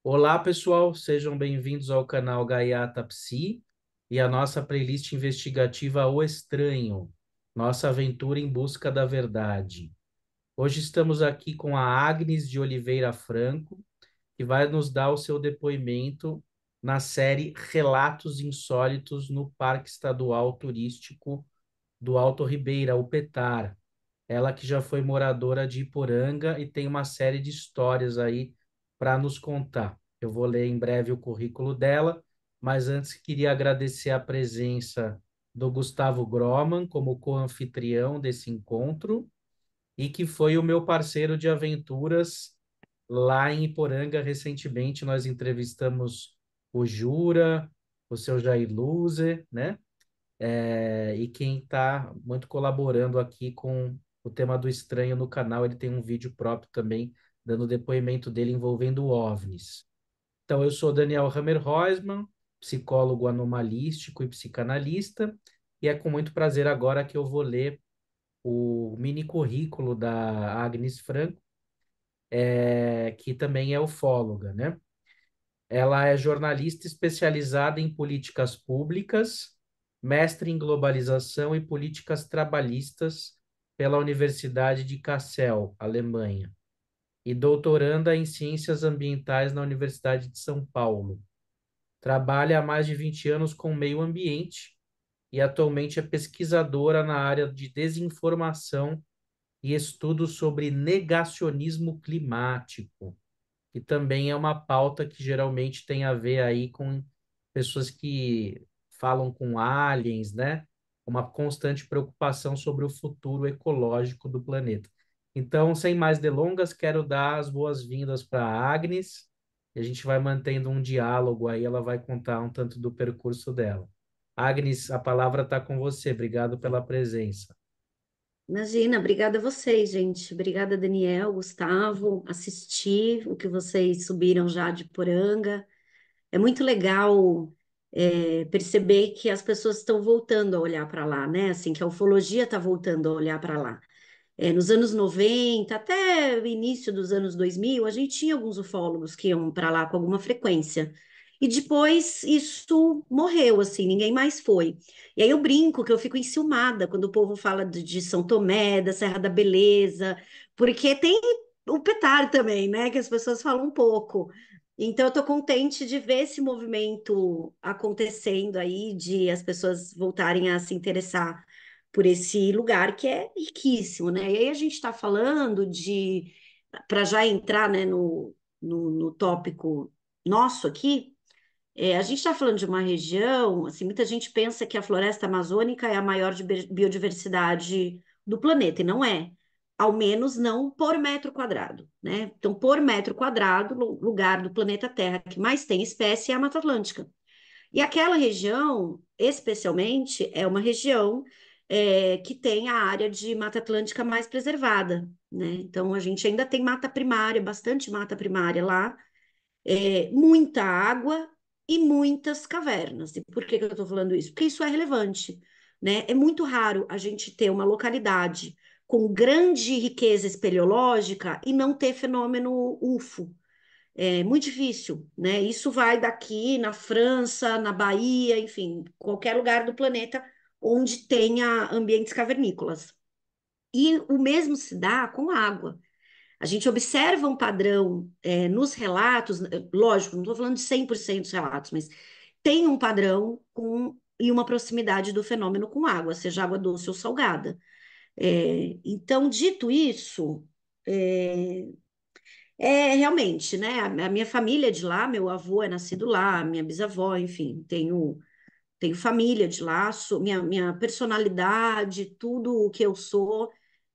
Olá, pessoal, sejam bem-vindos ao canal Gaiata Psi e à nossa playlist investigativa O Estranho, nossa aventura em busca da verdade. Hoje estamos aqui com a Agnes de Oliveira Franco, que vai nos dar o seu depoimento na série Relatos Insólitos no Parque Estadual Turístico do Alto Ribeira, o PETAR. Ela que já foi moradora de Iporanga e tem uma série de histórias aí para nos contar. Eu vou ler em breve o currículo dela, mas antes queria agradecer a presença do Gustavo Groman como co-anfitrião desse encontro e que foi o meu parceiro de aventuras lá em Iporanga. Recentemente nós entrevistamos o Jura, o seu Jair Luzer, né? E quem está muito colaborando aqui com o tema do estranho no canal, ele tem um vídeo próprio também, dando o depoimento dele envolvendo OVNIs. Então, eu sou Daniel Hammerhäusmann, psicólogo anomalístico e psicanalista, e é com muito prazer agora que eu vou ler o mini currículo da Agnes Franco, que também é ufóloga, né? Ela é jornalista especializada em políticas públicas, mestre em globalização e políticas trabalhistas pela Universidade de Kassel, Alemanha, e doutoranda em ciências ambientais na Universidade de São Paulo. Trabalha há mais de 20 anos com o meio ambiente e atualmente é pesquisadora na área de desinformação e estudos sobre negacionismo climático, que também é uma pauta que geralmente tem a ver aí com pessoas que falam com aliens, né? Uma constante preocupação sobre o futuro ecológico do planeta. Então, sem mais delongas, quero dar as boas-vindas para a Agnes, e a gente vai mantendo um diálogo aí, ela vai contar um tanto do percurso dela. Agnes, a palavra está com você. Obrigado pela presença. Imagina, obrigada a vocês, gente. Obrigada, Daniel, Gustavo. Assisti o que vocês subiram já de Poranga. É muito legal perceber que as pessoas estão voltando a olhar para lá, né? Assim, que a ufologia está voltando a olhar para lá. Nos anos 90 até o início dos anos 2000, a gente tinha alguns ufólogos que iam para lá com alguma frequência. E depois isso morreu, assim, ninguém mais foi. E aí eu brinco que eu fico enciumada quando o povo fala de São Tomé, da Serra da Beleza, porque tem o Petar também, né? Que as pessoas falam um pouco. Então, eu estou contente de ver esse movimento acontecendo aí, de as pessoas voltarem a se interessar por esse lugar que é riquíssimo, né? E aí a gente está falando de, para já entrar, né, no tópico nosso aqui, a gente está falando de uma região, assim, muita gente pensa que a floresta amazônica é a maior de biodiversidade do planeta, e não é. Ao menos não por metro quadrado, né? Então, por metro quadrado, o lugar do planeta Terra que mais tem espécie é a Mata Atlântica. E aquela região, especialmente, é uma região que tem a área de Mata Atlântica mais preservada, né? Então, a gente ainda tem mata primária, bastante mata primária lá, muita água e muitas cavernas. E por que que eu estou falando isso? Porque isso é relevante, né? É muito raro a gente ter uma localidade com grande riqueza espeleológica e não ter fenômeno UFO. É muito difícil, né? Isso vai daqui na França, na Bahia, enfim, qualquer lugar do planeta onde tenha ambientes cavernícolas. E o mesmo se dá com água. A gente observa um padrão nos relatos, lógico, não estou falando de 100% dos relatos, mas tem um padrão e uma proximidade do fenômeno com água, seja água doce ou salgada. Então, dito isso, é, realmente, né? A minha família é de lá, meu avô é nascido lá, minha bisavó, enfim, tenho família de lá, minha personalidade, tudo o que eu sou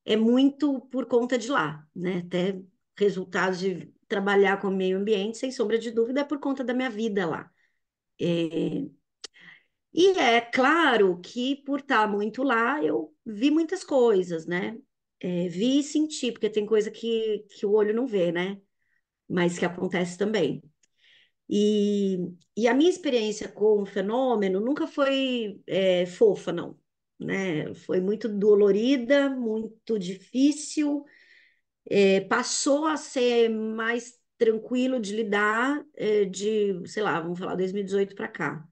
é muito por conta de lá, né? Até resultados de trabalhar com o meio ambiente, sem sombra de dúvida, é por conta da minha vida lá. E é claro que por estar muito lá, eu vi muitas coisas, né? Vi e senti, porque tem coisa que o olho não vê, né? Mas que acontece também. E, e a minha experiência com o fenômeno nunca foi fofa, não, né? Foi muito dolorida, muito difícil, passou a ser mais. tranquilo de lidar sei lá, vamos falar 2018 para cá,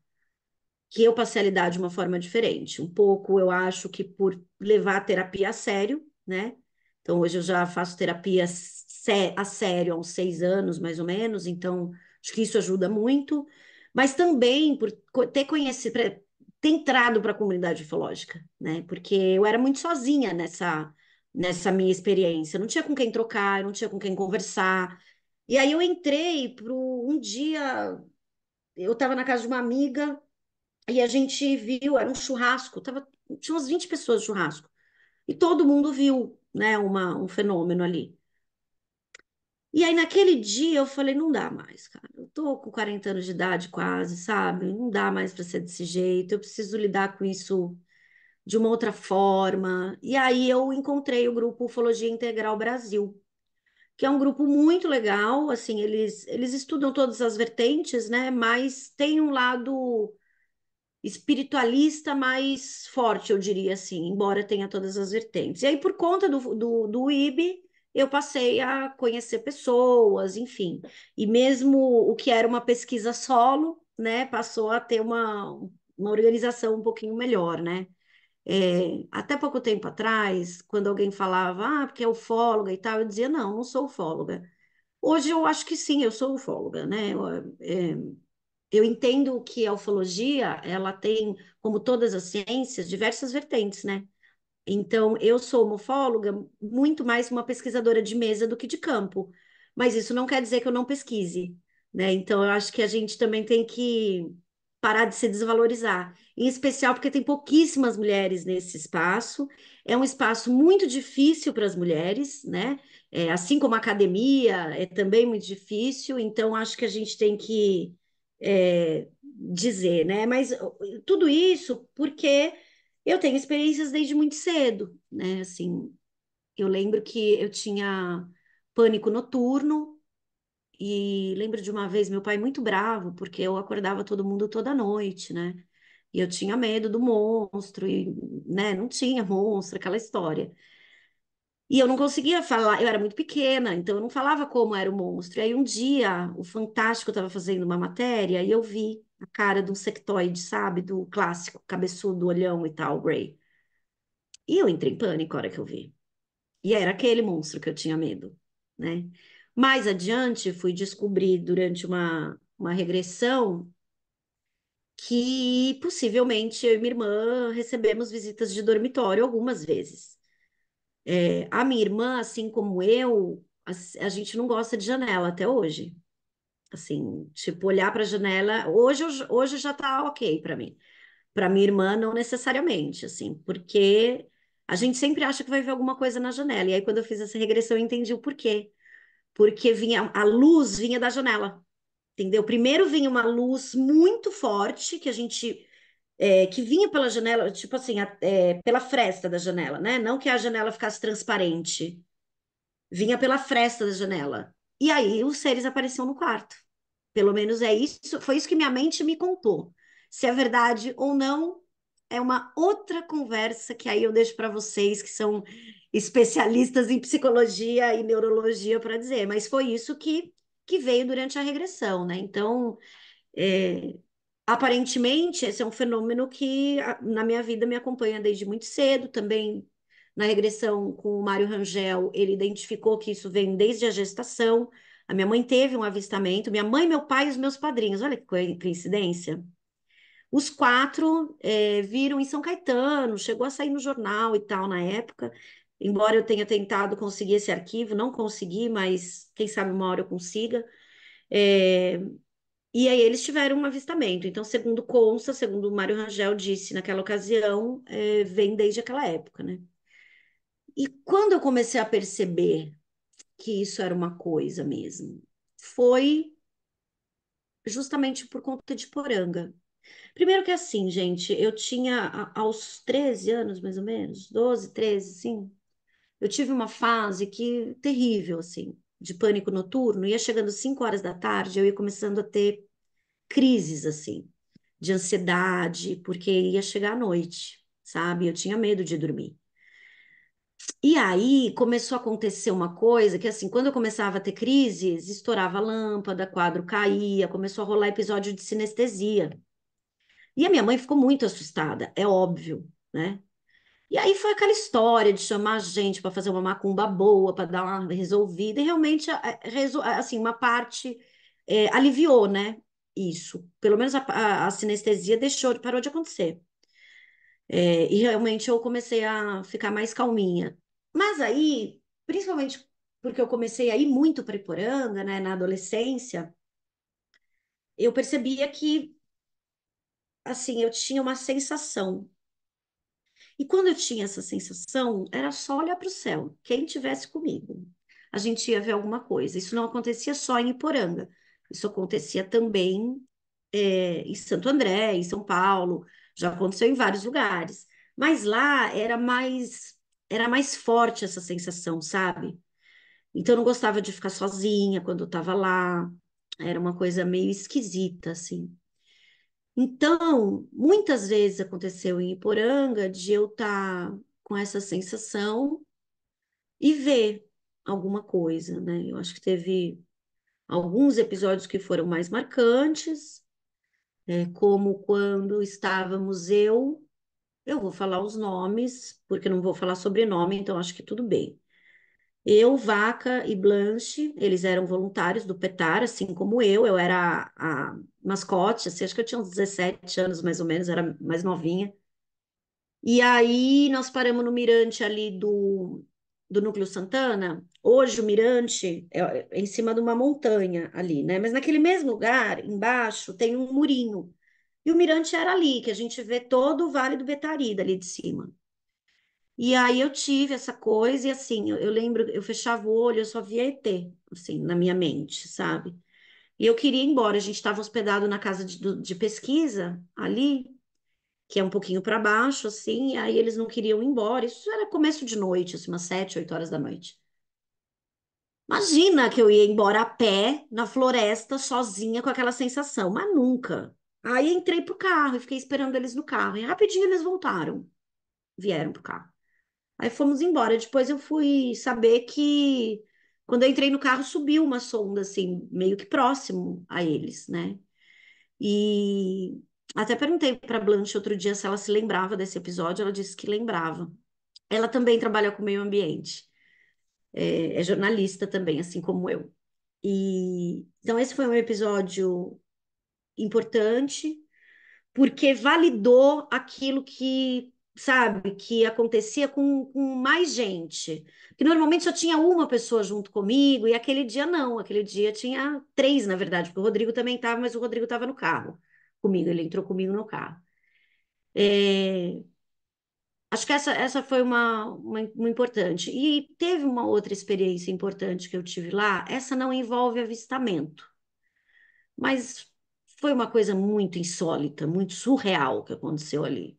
que eu passei a lidar de uma forma diferente. Um pouco, eu acho que por levar a terapia a sério, né? Então, hoje eu já faço terapia a sério há uns 6 anos, mais ou menos, então acho que isso ajuda muito, mas também por ter conhecido, ter entrado para a comunidade ufológica, né? Porque eu era muito sozinha nessa minha experiência, eu não tinha com quem trocar, eu não tinha com quem conversar. E aí eu entrei para um dia, eu estava na casa de uma amiga e a gente viu, era um churrasco, tinha umas 20 pessoas no churrasco. E todo mundo viu, né, um fenômeno ali. E aí, naquele dia, eu falei: não dá mais, cara. Eu tô com 40 anos de idade quase, sabe? Não dá mais para ser desse jeito. Eu preciso lidar com isso de uma outra forma. E aí, eu encontrei o grupo Ufologia Integral Brasil, que é um grupo muito legal. Assim, eles estudam todas as vertentes, né? Mas tem um lado espiritualista mais forte, eu diria assim, embora tenha todas as vertentes. E aí, por conta do IB, eu passei a conhecer pessoas, enfim. E mesmo o que era uma pesquisa solo, né, passou a ter uma organização um pouquinho melhor, né? Até pouco tempo atrás, quando alguém falava, porque é ufóloga e tal, eu dizia, não, não sou ufóloga. Hoje eu acho que sim, eu sou ufóloga, né? Eu entendo que a ufologia, ela tem, como todas as ciências, diversas vertentes, né? Então, eu sou ufóloga muito mais uma pesquisadora de mesa do que de campo, mas isso não quer dizer que eu não pesquise, né? Então, eu acho que a gente também tem que parar de se desvalorizar, em especial porque tem pouquíssimas mulheres nesse espaço, é um espaço muito difícil para as mulheres, né? Assim como a academia, é também muito difícil, então acho que a gente tem que dizer, né? Mas tudo isso porque eu tenho experiências desde muito cedo, né? Assim, eu lembro que eu tinha pânico noturno e lembro de uma vez meu pai muito bravo porque eu acordava todo mundo toda noite, né? E eu tinha medo do monstro e, né, não tinha monstro, aquela história. E eu não conseguia falar, eu era muito pequena, então eu não falava como era o monstro. E aí um dia, o Fantástico estava fazendo uma matéria e eu vi a cara de um sectoide, sabe? Do clássico, cabeçudo, olhão e tal, Grey. E eu entrei em pânico a hora que eu vi. E era aquele monstro que eu tinha medo, né? Mais adiante, fui descobrir durante uma regressão que possivelmente eu e minha irmã recebemos visitas de dormitório algumas vezes. A minha irmã, assim como eu, a gente não gosta de janela até hoje. Assim, tipo, olhar para a janela, hoje já tá ok para mim. Para minha irmã, não necessariamente, assim, porque a gente sempre acha que vai ver alguma coisa na janela. E aí, quando eu fiz essa regressão, eu entendi o porquê. Porque a luz vinha da janela, entendeu? Primeiro vinha uma luz muito forte que vinha pela janela, tipo assim, pela fresta da janela, né? Não que a janela ficasse transparente, vinha pela fresta da janela. E aí os seres apareciam no quarto. Pelo menos é isso, foi isso que minha mente me contou. Se é verdade ou não, é uma outra conversa que aí eu deixo para vocês que são especialistas em psicologia e neurologia para dizer, mas foi isso que veio durante a regressão, né? Então, é, aparentemente, esse é um fenômeno que na minha vida me acompanha desde muito cedo. Também na regressão com o Mário Rangel, ele identificou que isso vem desde a gestação. A minha mãe teve um avistamento, minha mãe, meu pai e os meus padrinhos. Olha que coincidência. Os quatro viram em São Caetano, chegou a sair no jornal e tal na época. Embora eu tenha tentado conseguir esse arquivo, não consegui, mas quem sabe uma hora eu consiga. É, e aí eles tiveram um avistamento. Então, segundo consta, segundo o Mário Rangel disse naquela ocasião, vem desde aquela época, né? E quando eu comecei a perceber que isso era uma coisa mesmo, foi justamente por conta de Poranga. Primeiro que assim, gente, eu tinha aos 13 anos, mais ou menos, 12, 13, sim, eu tive uma fase que terrível, assim, de pânico noturno, ia chegando 5 horas da tarde, eu ia começando a ter crises, assim, de ansiedade, porque ia chegar à noite, sabe? Eu tinha medo de dormir. E aí começou a acontecer uma coisa que, assim, quando eu começava a ter crises, estourava a lâmpada, quadro caía, começou a rolar episódio de sinestesia. E a minha mãe ficou muito assustada, é óbvio, né? E aí foi aquela história de chamar a gente para fazer uma macumba boa, para dar uma resolvida, e realmente, assim, uma parte aliviou, né? Isso. Pelo menos a sinestesia parou de acontecer. E realmente eu comecei a ficar mais calminha. Mas aí, principalmente porque eu comecei a ir muito para Iporanga, né, na adolescência, eu percebia que, assim, eu tinha uma sensação. E quando eu tinha essa sensação, era só olhar para o céu, quem tivesse comigo. A gente ia ver alguma coisa. Isso não acontecia só em Iporanga, isso acontecia também em Santo André, em São Paulo, já aconteceu em vários lugares. Mas lá era mais forte essa sensação, sabe? Então eu não gostava de ficar sozinha quando eu estava lá. Era uma coisa meio esquisita, assim. Então, muitas vezes aconteceu em Iporanga de eu estar com essa sensação e ver alguma coisa, né? Eu acho que teve alguns episódios que foram mais marcantes, como quando estávamos eu vou falar os nomes, porque não vou falar sobrenome, então acho que tudo bem. Eu, Vaca e Blanche, eles eram voluntários do PETAR, assim como eu era a mascote, assim, acho que eu tinha uns 17 anos mais ou menos, era mais novinha. E aí nós paramos no mirante ali do Núcleo Santana. Hoje o mirante é em cima de uma montanha ali, né? Mas naquele mesmo lugar, embaixo, tem um murinho. E o mirante era ali, que a gente vê todo o Vale do Betari dali de cima. E aí eu tive essa coisa, e assim, eu lembro, eu fechava o olho, eu só via ET, assim, na minha mente, sabe? E eu queria ir embora, a gente estava hospedado na casa de pesquisa ali, que é um pouquinho para baixo, assim, e aí eles não queriam ir embora. Isso era começo de noite, assim, umas 7, 8 horas da noite. Imagina que eu ia embora a pé, na floresta, sozinha, com aquela sensação, mas nunca. Aí entrei pro carro e fiquei esperando eles no carro, e rapidinho eles voltaram, vieram pro carro. Aí fomos embora. Depois eu fui saber que quando eu entrei no carro subiu uma sonda assim, meio que próximo a eles, né? E até perguntei para Blanche outro dia se ela se lembrava desse episódio, ela disse que lembrava. Ela também trabalha com meio ambiente, é jornalista também, assim como eu. E então esse foi um episódio importante porque validou aquilo que, sabe, que acontecia com mais gente. Que normalmente só tinha uma pessoa junto comigo, e aquele dia não, aquele dia tinha três, na verdade, porque o Rodrigo também estava, mas o Rodrigo estava no carro comigo, ele entrou comigo no carro. É, acho que essa foi uma importante. E teve uma outra experiência importante que eu tive lá, essa não envolve avistamento, mas foi uma coisa muito insólita, muito surreal que aconteceu ali.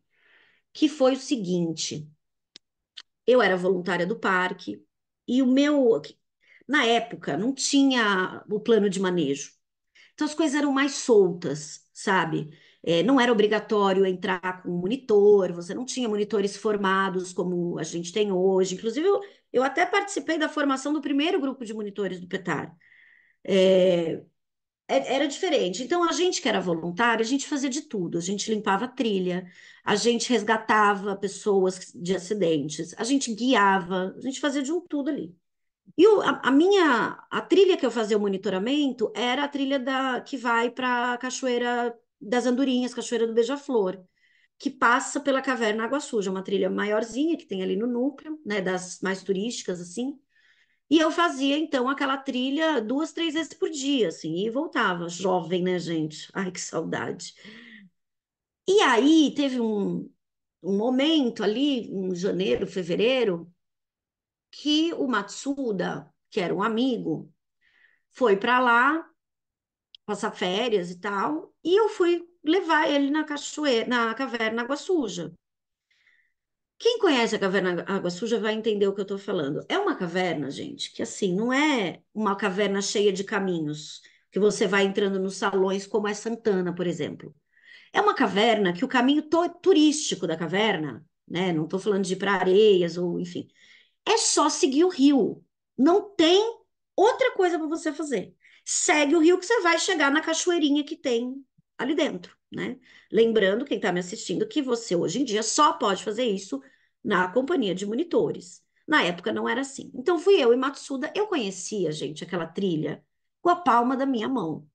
Que foi o seguinte: eu era voluntária do parque e na época, não tinha o plano de manejo. Então as coisas eram mais soltas, sabe? Não era obrigatório entrar com um monitor, você não tinha monitores formados como a gente tem hoje. Inclusive, eu até participei da formação do primeiro grupo de monitores do PETAR. É, era diferente. Então, a gente que era voluntário, a gente fazia de tudo. A gente limpava a trilha, a gente resgatava pessoas de acidentes, a gente guiava, a gente fazia de um tudo ali. E a trilha que eu fazia o monitoramento era a trilha que vai para a Cachoeira das Andorinhas, Cachoeira do Beija-Flor, que passa pela Caverna Água Suja, uma trilha maiorzinha que tem ali no núcleo, né, das mais turísticas, assim. E eu fazia, então, aquela trilha 2, 3 vezes por dia, assim, e voltava. Jovem, né, gente? Ai, que saudade. E aí teve um momento ali, em janeiro, fevereiro, que o Matsuda, que era um amigo, foi para lá passar férias e tal, e eu fui levar ele na cachoeira, na caverna Água Suja. Quem conhece a caverna Água Suja vai entender o que eu estou falando. É uma caverna, gente, que assim, não é uma caverna cheia de caminhos, que você vai entrando nos salões como é Santana, por exemplo. É uma caverna que o caminho turístico da caverna, né? Não estou falando de ir para areias ou enfim, É só seguir o rio. Não tem outra coisa para você fazer. Segue o rio que você vai chegar na cachoeirinha que tem ali dentro, né? Lembrando, quem está me assistindo, que você hoje em dia só pode fazer isso na companhia de monitores. Na época não era assim. Então fui eu e Matsuda. Eu conhecia, gente, aquela trilha com a palma da minha mão.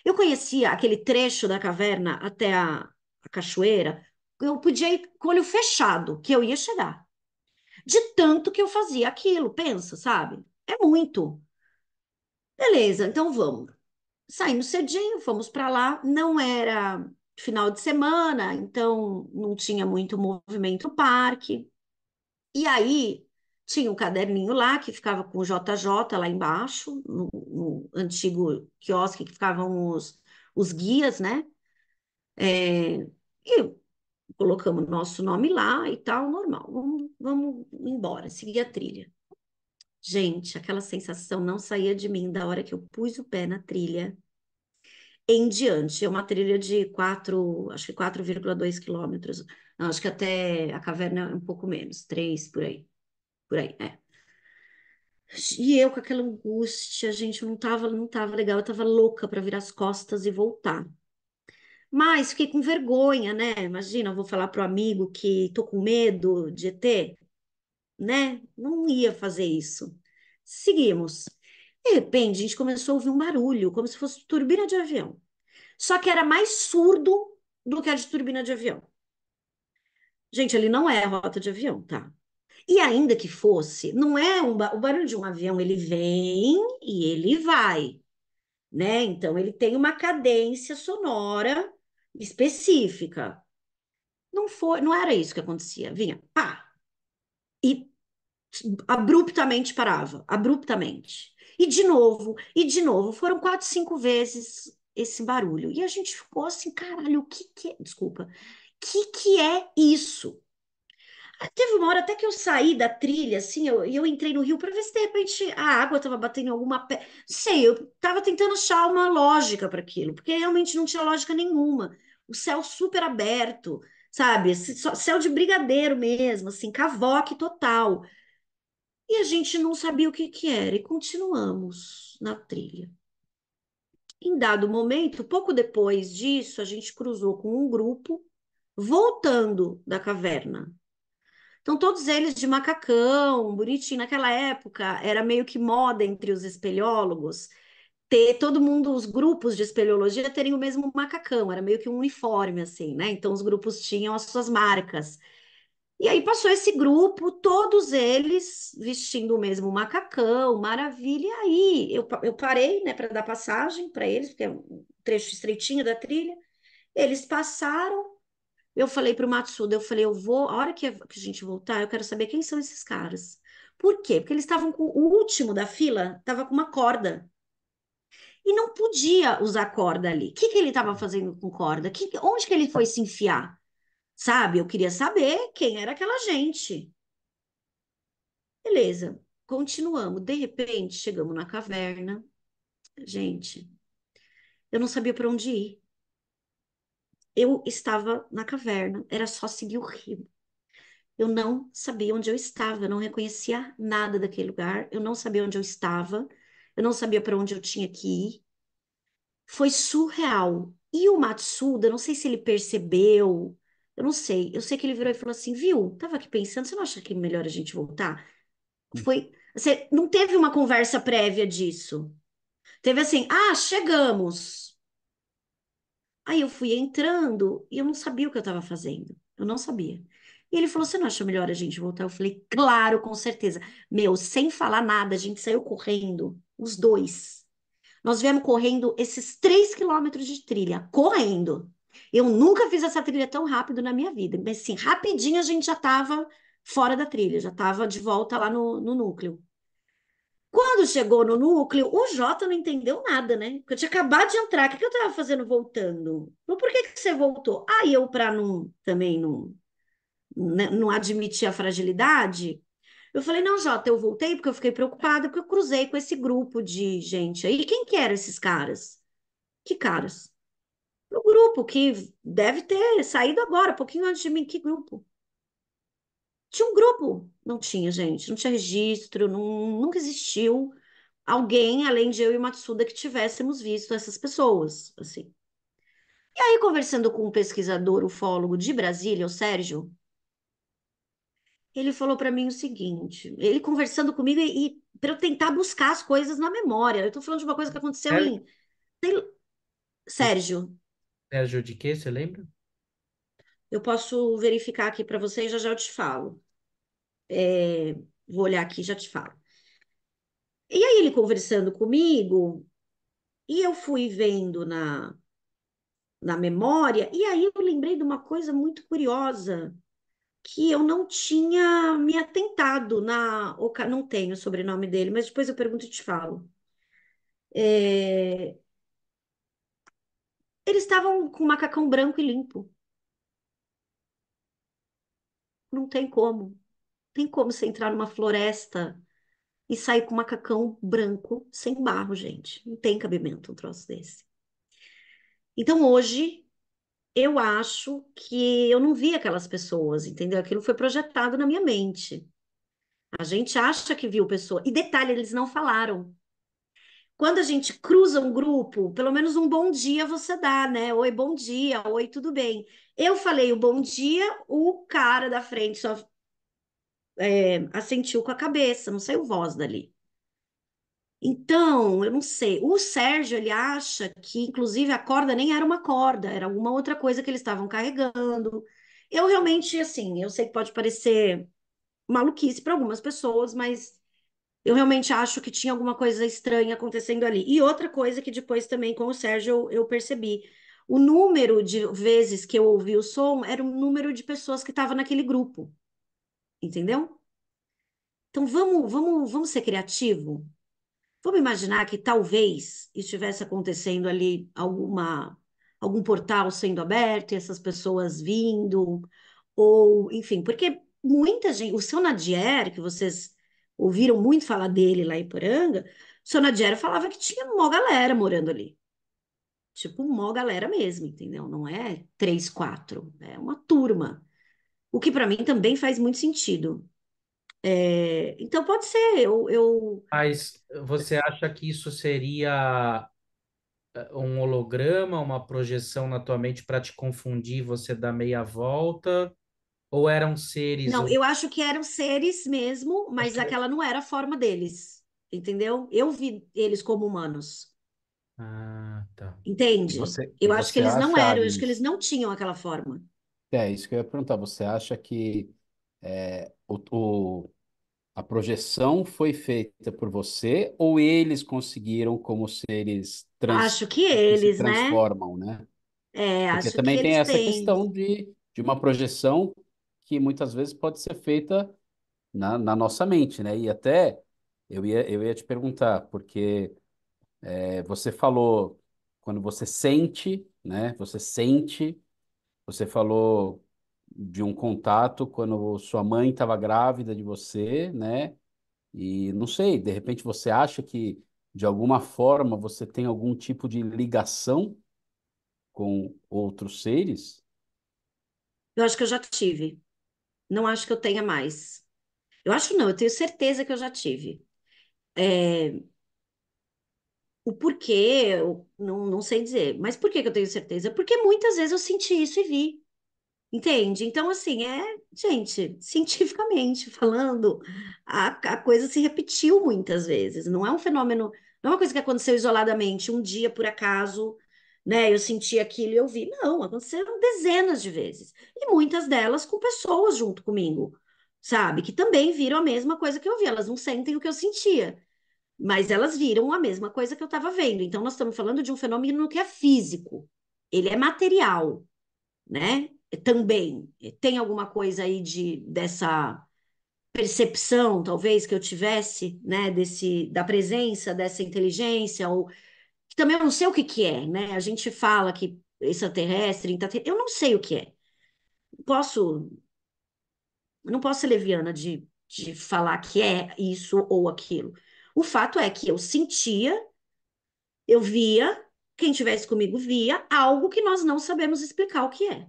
Eu conhecia aquele trecho da caverna até a cachoeira. Eu podia ir com o olho fechado, que eu ia chegar. De tanto que eu fazia aquilo, pensa, sabe? É muito. Beleza, então vamos. Saímos cedinho, fomos para lá. Não era final de semana, então não tinha muito movimento no parque. E aí tinha um caderninho lá que ficava com o JJ lá embaixo, no antigo quiosque que ficavam os guias, né? E colocamos nosso nome lá e tal, normal. Vamos embora, seguir a trilha. Gente, aquela sensação não saía de mim da hora que eu pus o pé na trilha em diante. É uma trilha de 4, acho que 4,2 quilômetros. Não, acho que até a caverna é um pouco menos, 3 por aí. Por aí, é. E eu com aquela angústia, gente, eu não tava legal, eu tava louca para virar as costas e voltar. Mas fiquei com vergonha, né? Imagina, eu vou falar pro amigo que tô com medo de ET, né? Não ia fazer isso. Seguimos. De repente, a gente começou a ouvir um barulho, como se fosse turbina de avião. Só que era mais surdo do que a de turbina de avião. Gente, ali não é rota de avião, tá? E ainda que fosse, não é o barulho de um avião, ele vem e ele vai, né? Então ele tem uma cadência sonora específica. Não foi, não era isso que acontecia. Vinha, pá, e abruptamente parava, abruptamente. E de novo, foram 4, 5 vezes esse barulho. E a gente ficou assim, caralho, o que que é? Desculpa, o que é isso? Teve uma hora até que eu saí da trilha, assim, eu entrei no rio para ver se de repente a água estava batendo em alguma pedra. Não sei, eu estava tentando achar uma lógica para aquilo, porque realmente não tinha lógica nenhuma. O céu super aberto, sabe? Céu de brigadeiro mesmo, assim, cavoque total. E a gente não sabia o que que era, e continuamos na trilha. Em dado momento, pouco depois disso, a gente cruzou com um grupo voltando da caverna. Então, todos eles de macacão, bonitinho. Naquela época, era meio que moda entre os espeleólogos ter todo mundo, os grupos de espeleologia terem o mesmo macacão, era meio que um uniforme, assim, né? Então, os grupos tinham as suas marcas. E aí passou esse grupo, todos eles vestindo o mesmo macacão, maravilha. E aí eu parei, né, para dar passagem para eles, porque é um trecho estreitinho da trilha. Eles passaram. Eu falei para o Matsuda, eu falei, eu vou, a hora que a gente voltar, eu quero saber quem são esses caras. Por quê? Porque eles estavam com o último da fila, estava com uma corda. E não podia usar corda ali. O que que ele estava fazendo com corda? Onde que ele foi se enfiar? Sabe? Eu queria saber quem era aquela gente. Beleza, continuamos. De repente, chegamos na caverna. Gente, eu não sabia para onde ir. Eu estava na caverna, era só seguir o rio. Eu não sabia onde eu estava, eu não reconhecia nada daquele lugar, eu não sabia onde eu estava, eu não sabia para onde eu tinha que ir. Foi surreal. E o Matsuda, não sei se ele percebeu, eu não sei. Eu sei que ele virou e falou assim: viu, tava aqui pensando, você não acha que é melhor a gente voltar? Foi. Você não teve uma conversa prévia disso. Teve assim: ah, chegamos. Aí eu fui entrando e eu não sabia o que eu estava fazendo. Eu não sabia. E ele falou: você não acha melhor a gente voltar? Eu falei: claro, com certeza. Meu, sem falar nada, a gente saiu correndo, os dois. Nós viemos correndo esses 3 quilômetros de trilha, correndo. Eu nunca fiz essa trilha tão rápido na minha vida, mas assim, rapidinho a gente já estava fora da trilha, já estava de volta lá no núcleo. Quando chegou no núcleo, o Jota não entendeu nada, né? Porque eu tinha acabado de entrar, o que que eu estava fazendo voltando? Falou, por que que você voltou? Aí eu, para não, também não, né, não admitir a fragilidade, eu falei, não, Jota, eu voltei porque eu fiquei preocupada, porque eu cruzei com esse grupo de gente aí. Quem que eram esses caras? Que caras? O grupo que deve ter saído agora, pouquinho antes de mim. Que grupo? Tinha um grupo. Não tinha, gente. Não tinha registro, nunca existiu alguém, além de eu e o Matsuda, que tivéssemos visto essas pessoas, assim. E aí, conversando com um pesquisador ufólogo de Brasília, o Sérgio, ele falou para mim o seguinte: ele conversando comigo e para eu tentar buscar as coisas na memória. Eu estou falando de uma coisa que aconteceu Sérgio, em. Sérgio, Sérgio de quê? Você lembra? eu posso verificar aqui para você e já já eu te falo. É, vou olhar aqui e já te falo. E aí, ele conversando comigo, e eu fui vendo na memória, e aí eu lembrei de uma coisa muito curiosa, que eu não tinha me atentado não tenho o sobrenome dele, mas depois eu pergunto e te falo. É, eles estavam com macacão branco e limpo. Não tem como. Tem como você entrar numa floresta e sair com macacão branco sem barro, gente. Não tem cabimento um troço desse. Então hoje eu acho que eu não vi aquelas pessoas, entendeu? Aquilo foi projetado na minha mente. A gente acha que viu pessoa. E detalhe, eles não falaram. Quando a gente cruza um grupo, pelo menos um bom dia você dá, né? Oi, bom dia, oi, tudo bem. Eu falei o bom dia, o cara da frente só assentiu com a cabeça, não saiu voz dali. Então, eu não sei. O Sérgio, ele acha que, inclusive, a corda nem era uma corda, era alguma outra coisa que eles estavam carregando. Eu realmente, assim, eu sei que pode parecer maluquice para algumas pessoas, mas eu realmente acho que tinha alguma coisa estranha acontecendo ali. E outra coisa que depois também com o Sérgio eu percebi. O número de vezes que eu ouvi o som era o número de pessoas que estavam naquele grupo, entendeu? Então vamos ser criativo. Vamos imaginar que talvez estivesse acontecendo ali algum portal sendo aberto e essas pessoas vindo, ou enfim, porque muita gente, o seu Nadier, que vocês ouviram muito falar dele lá em Poranga, o seu Nadier falava que tinha uma galera morando ali. Tipo, uma galera mesmo, entendeu? Não é três, quatro, é uma turma. O que para mim também faz muito sentido. Então pode ser, Mas você acha que isso seria um holograma, uma projeção na tua mente para te confundir, você dar meia volta? Ou eram seres? Não, eu acho que eram seres mesmo, Acho mas que... aquela não era a forma deles, entendeu? Eu vi eles como humanos, Ah, tá. entende? E Eu acho que você eles não acha, eram, eu acho que eles Alice, não tinham aquela forma. é isso que eu ia perguntar, você acha que é, a projeção foi feita por você ou eles conseguiram como seres Acho que que se eles, né? transformam, né? Porque Acho que também tem eles essa têm. questão de uma projeção que muitas vezes pode ser feita na nossa mente, né? E até eu ia te perguntar, porque você falou, quando você sente, né? Você falou de um contato quando sua mãe estava grávida de você, né? E não sei, de repente você acha que de alguma forma você tem algum tipo de ligação com outros seres? Eu acho que eu já tive. Não acho que eu tenha mais. Eu acho não, eu tenho certeza que eu já tive. O porquê, eu não sei dizer. Mas por que que eu tenho certeza? Porque muitas vezes eu senti isso e vi. Entende? Então, assim, gente, cientificamente falando, a coisa se repetiu muitas vezes. Não é um fenômeno, não é uma coisa que aconteceu isoladamente, um dia por acaso, né? Eu senti aquilo e eu vi. Não, aconteceram dezenas de vezes. E muitas delas com pessoas junto comigo, sabe? Que também viram a mesma coisa que eu vi. Elas não sentem o que eu sentia, mas elas viram a mesma coisa que eu estava vendo. Então, nós estamos falando de um fenômeno que é físico, ele é material, né? Também tem alguma coisa aí dessa percepção, talvez que eu tivesse, né, da presença dessa inteligência ou que também eu não sei o que que é, né? A gente fala que extraterrestre, eu não sei o que é. Posso, não posso ser leviana de falar que é isso ou aquilo. O fato é que eu sentia, eu via, quem tivesse comigo via algo que nós não sabemos explicar o que é.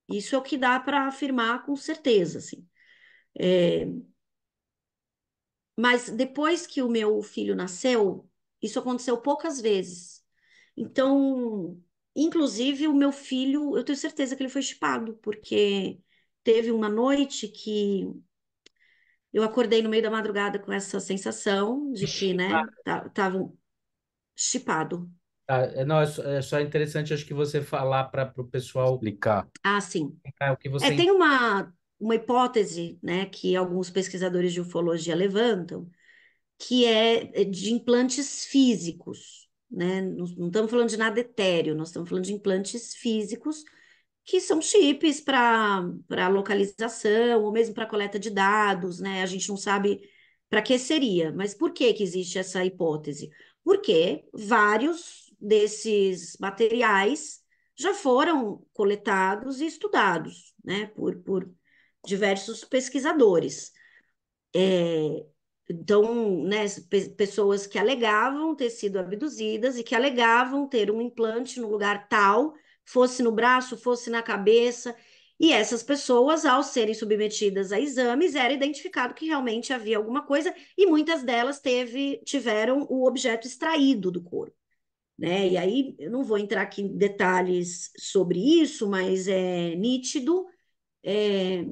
Isso é o que dá para afirmar com certeza, assim. Mas depois que o meu filho nasceu, isso aconteceu poucas vezes. Então, inclusive, o meu filho, eu tenho certeza que ele foi chipado, porque teve uma noite que eu acordei no meio da madrugada com essa sensação de que, né, tava chipado. Não, é só interessante, acho que você falar para o pessoal Explicar. Ah, sim. o que você. Tem uma hipótese, né, que alguns pesquisadores de ufologia levantam, que é de implantes físicos, né? Não estamos falando de nada etéreo, nós estamos falando de implantes físicos que são chips para localização ou mesmo para coleta de dados, né? A gente não sabe para que seria, mas por que que existe essa hipótese? Porque vários desses materiais já foram coletados e estudados, né, por diversos pesquisadores. Então, né, pessoas que alegavam ter sido abduzidas e que alegavam ter um implante no lugar tal, fosse no braço, fosse na cabeça, e essas pessoas, ao serem submetidas a exames, era identificado que realmente havia alguma coisa, e muitas delas tiveram o objeto extraído do corpo, né? E aí, eu não vou entrar aqui em detalhes sobre isso, mas é nítido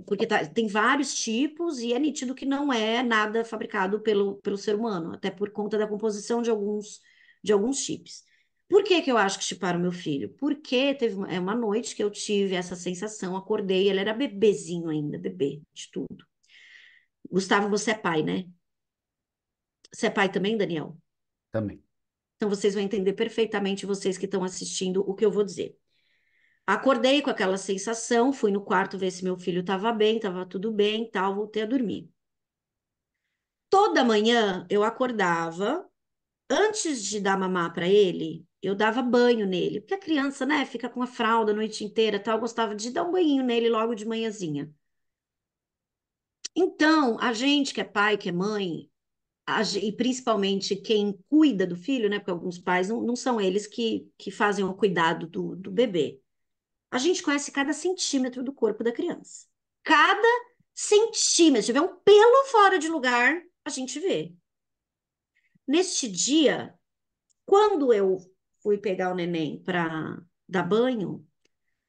porque tem vários tipos e é nítido que não é nada fabricado pelo ser humano, até por conta da composição de alguns chips. Por que que eu acho que chiparam meu filho? Porque teve uma noite que eu tive essa sensação, acordei, ele era bebezinho ainda, bebê de tudo. Gustavo, você é pai, né? Você é pai também, Daniel? Também. Então vocês vão entender perfeitamente, vocês que estão assistindo, o que eu vou dizer. Acordei com aquela sensação, fui no quarto ver se meu filho estava bem, estava tudo bem, tal, voltei a dormir. Toda manhã eu acordava, antes de dar mamar para ele, eu dava banho nele, porque a criança, né, fica com a fralda a noite inteira, tal, eu gostava de dar um banhinho nele logo de manhãzinha. Então, a gente que é pai, que é mãe, e principalmente quem cuida do filho, né, porque alguns pais não são eles que fazem o cuidado do bebê. A gente conhece cada centímetro do corpo da criança. Cada centímetro, se tiver um pelo fora de lugar, a gente vê. Neste dia, quando eu fui pegar o neném para dar banho,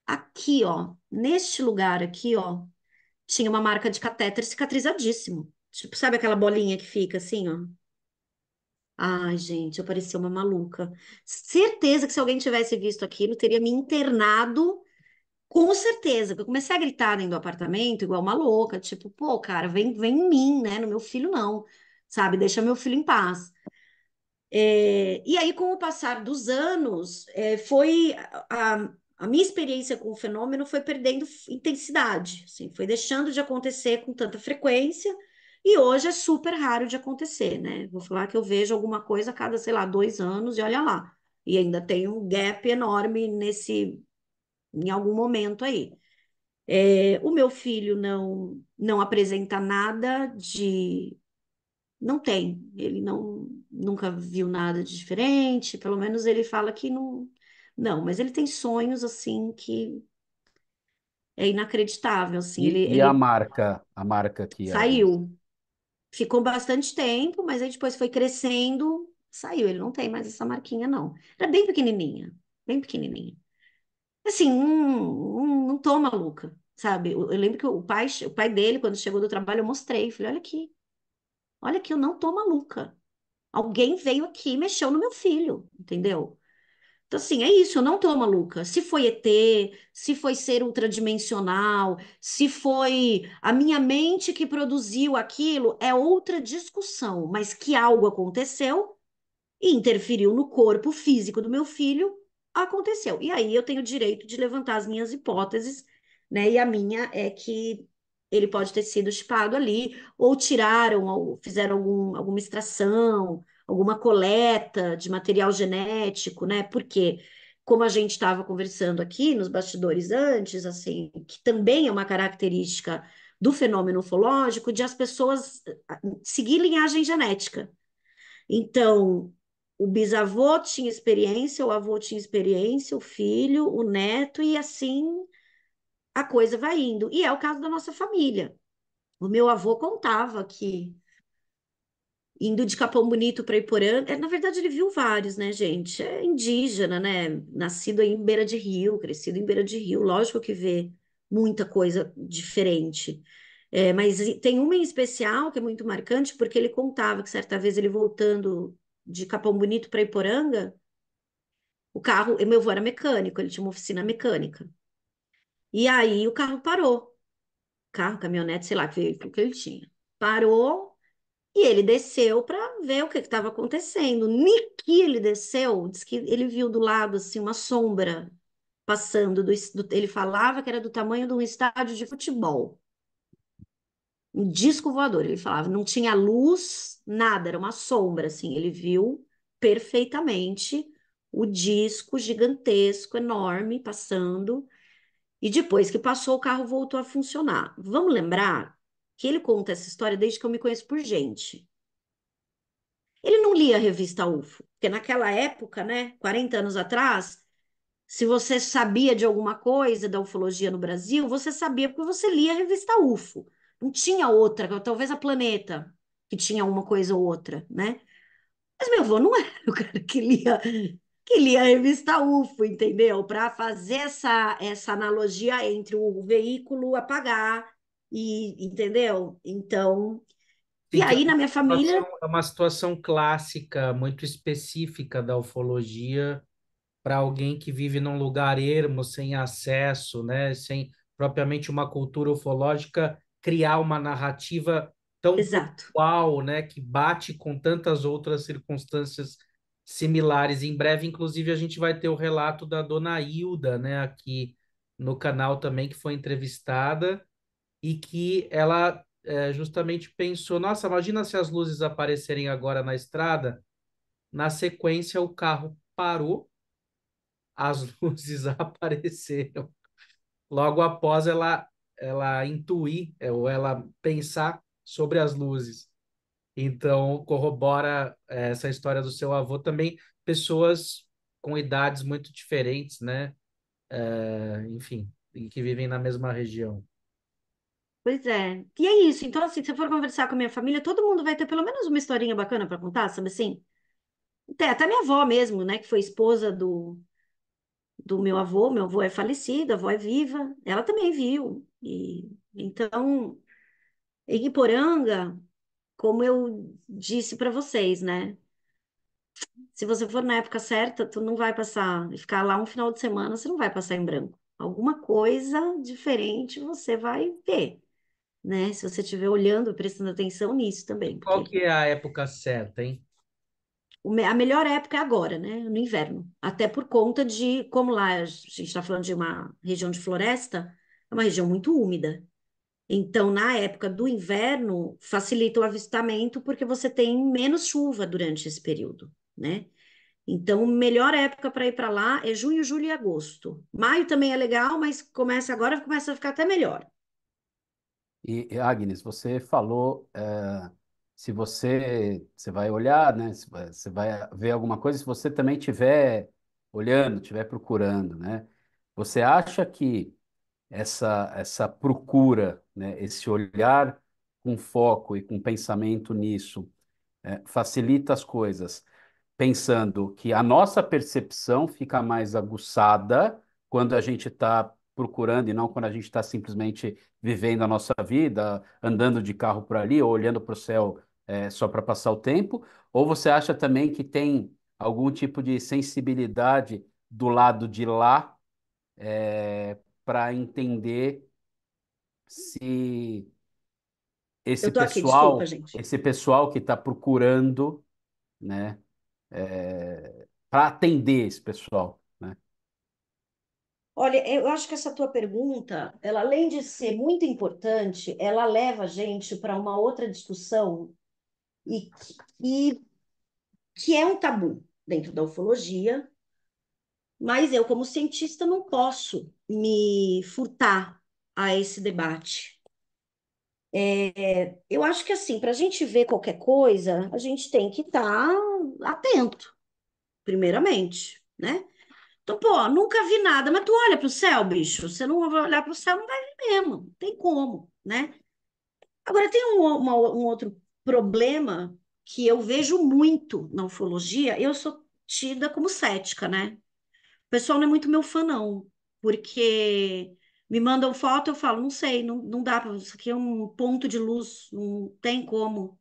aqui, ó, neste lugar aqui, ó, tinha uma marca de catéter cicatrizadíssimo. Tipo, sabe aquela bolinha que fica assim, ó? Ai, gente, eu parecia uma maluca. Certeza que se alguém tivesse visto aquilo, teria me internado, com certeza. Eu comecei a gritar dentro do apartamento, igual uma louca, tipo, pô, cara, vem em mim, né? No meu filho, não, sabe? Deixa meu filho em paz. E aí, com o passar dos anos, a minha experiência com o fenômeno foi perdendo intensidade, assim, foi deixando de acontecer com tanta frequência, e hoje é super raro de acontecer, né? Vou falar que eu vejo alguma coisa a cada, sei lá, 2 anos, e olha lá. E ainda tem um gap enorme em algum momento aí. O meu filho não apresenta nada de não tem, ele nunca viu nada de diferente, pelo menos ele fala que não, mas ele tem sonhos assim que é inacreditável, assim, ele, E ele a marca que havia. saiu, ficou bastante tempo, mas aí depois foi crescendo, saiu, ele não tem mais essa marquinha, não. Era bem pequenininha. Assim, não tô maluca, sabe? Eu lembro que o pai dele, quando chegou do trabalho, eu mostrei, falei, olha aqui, eu não tô maluca. Alguém veio aqui e mexeu no meu filho, entendeu? Então, assim, é isso, eu não tô maluca. Se foi ET, se foi ser ultradimensional, se foi a minha mente que produziu aquilo, é outra discussão, mas que algo aconteceu e interferiu no corpo físico do meu filho, aconteceu. E aí eu tenho o direito de levantar as minhas hipóteses, né? E a minha é que ele pode ter sido chipado ali, ou tiraram, ou fizeram alguma extração, alguma coleta de material genético, né? Porque, como a gente estava conversando aqui nos bastidores antes, assim, que também é uma característica do fenômeno ufológico, de as pessoas seguir linhagem genética. Então, o bisavô tinha experiência, o avô tinha experiência, o filho, o neto, e assim a coisa vai indo. E é o caso da nossa família. O meu avô contava que indo de Capão Bonito para Iporã, na verdade ele viu vários, né, gente? É indígena, né? Nascido aí em beira de rio, crescido em beira de rio, lógico que vê muita coisa diferente. Mas tem uma em especial que é muito marcante, porque ele contava que certa vez ele voltando de Capão Bonito para Iporanga, o carro, e meu avô era mecânico, ele tinha uma oficina mecânica. E aí o carro parou. Carro, caminhonete, sei lá que veículo que ele tinha. Parou e ele desceu para ver o que estava acontecendo. Nem que ele desceu, diz que ele viu do lado assim uma sombra passando. Ele falava que era do tamanho de um estádio de futebol. Um disco voador, ele falava. Não tinha luz, nada, era uma sombra, assim. Ele viu perfeitamente o disco gigantesco, enorme, passando. E depois que passou, o carro voltou a funcionar. Vamos lembrar que ele conta essa história desde que eu me conheço por gente. Ele não lia a revista UFO, porque naquela época, né, 40 anos atrás, se você sabia de alguma coisa da ufologia no Brasil, você sabia porque você lia a revista UFO. Não tinha outra, talvez a Planeta, que tinha uma coisa ou outra, né? Mas meu avô não era o cara que lia a revista UFO, entendeu? Para fazer essa analogia entre o veículo apagar e, entendeu? Então, e Sim, que aí na minha família, é uma situação clássica, muito específica da ufologia para alguém que vive num lugar ermo, sem acesso, né, sem propriamente uma cultura ufológica, criar uma narrativa tão exato. pontual, né, que bate com tantas outras circunstâncias similares. Em breve, inclusive, a gente vai ter o relato da dona Hilda, né, aqui no canal também, que foi entrevistada e que ela justamente pensou: nossa, imagina se as luzes aparecerem agora na estrada. Na sequência, o carro parou, as luzes apareceram. Logo após ela intuir, ou ela pensar sobre as luzes. Então, corrobora essa história do seu avô também, pessoas com idades muito diferentes, né? Enfim, e que vivem na mesma região. Pois é. E é isso. Então, assim, se eu for conversar com a minha família, todo mundo vai ter pelo menos uma historinha bacana para contar, sabe assim? Até minha avó mesmo, né, que foi esposa do meu avô é falecido, a avó é viva, ela também viu. E então, em Iporanga, como eu disse para vocês, né? Se você for na época certa, tu não vai passar, ficar lá um final de semana, você não vai passar em branco. Alguma coisa diferente você vai ver, né? Se você estiver olhando, prestando atenção nisso E também, qual porque que é a época certa, hein? a melhor época é agora, né? No inverno. Até por conta de, como lá a gente está falando de uma região de floresta, é uma região muito úmida. Então, na época do inverno, facilita o avistamento porque você tem menos chuva durante esse período, né? Então, melhor época para ir para lá é junho, julho e agosto. Maio também é legal, mas começa agora, começa a ficar até melhor. E, Agnes, você falou, se você vai olhar, né? Se você vai ver alguma coisa, se você também estiver olhando, estiver procurando, né? Você acha que essa procura, né? Esse olhar com foco e com pensamento nisso, facilita as coisas, pensando que a nossa percepção fica mais aguçada quando a gente está procurando e não quando a gente está simplesmente vivendo a nossa vida, andando de carro por ali ou olhando para o céu só para passar o tempo? Ou você acha também que tem algum tipo de sensibilidade do lado de lá para entender se Eu tô aqui, desculpa, gente. esse pessoal que está procurando, né? Para atender esse pessoal, né? Olha, eu acho que essa tua pergunta, ela além de ser muito importante, ela leva a gente para uma outra discussão e que é um tabu dentro da ufologia, mas eu, como cientista, não posso me furtar a esse debate. Eu acho que assim, para a gente ver qualquer coisa, a gente tem que estar atento, primeiramente, né? Então, pô, nunca vi nada, mas tu olha para o céu, bicho, você não vai olhar para o céu, não vai ver mesmo, não tem como, né? Agora, tem um outro problema que eu vejo muito na ufologia. Eu sou tida como cética, né? O pessoal não é muito meu fã, não, porque me mandam foto, eu falo, não sei, não dá para, isso aqui é um ponto de luz, não tem como.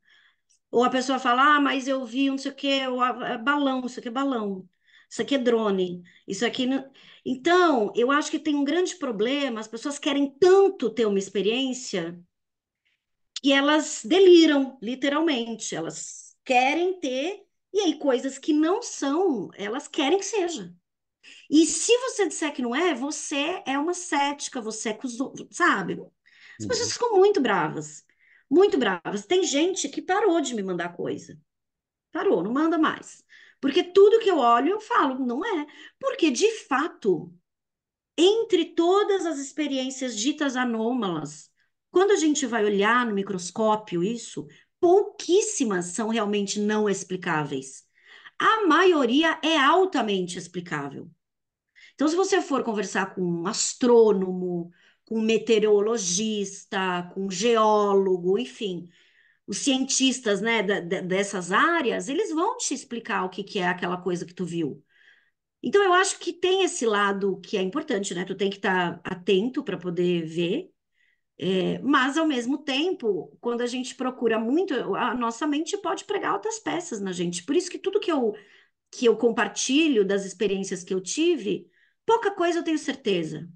Ou a pessoa fala, ah, mas eu vi não sei o que, é balão, isso aqui é balão, isso aqui é drone, isso aqui não... Então, eu acho que tem um grande problema, as pessoas querem tanto ter uma experiência que elas deliram, literalmente, elas querem ter, e aí coisas que não são, elas querem que seja. E se você disser que não é, você é uma cética, você é sabe? As pessoas Uhum. ficam muito bravas, muito bravas. Tem gente que parou de me mandar coisa. Parou, não manda mais. Porque tudo que eu olho, eu falo, não é. Porque, de fato, entre todas as experiências ditas anômalas, quando a gente vai olhar no microscópio isso, pouquíssimas são realmente não explicáveis. A maioria é altamente explicável. Então, se você for conversar com um astrônomo, com um meteorologista, com um geólogo, enfim, os cientistas, né, dessas áreas, eles vão te explicar o que que é aquela coisa que tu viu. Então, eu acho que tem esse lado que é importante, né? Tu tem que estar atento para poder ver, mas ao mesmo tempo, quando a gente procura muito, a nossa mente pode pregar outras peças na gente. Por isso que tudo que eu compartilho das experiências que eu tive, pouca coisa eu tenho certeza.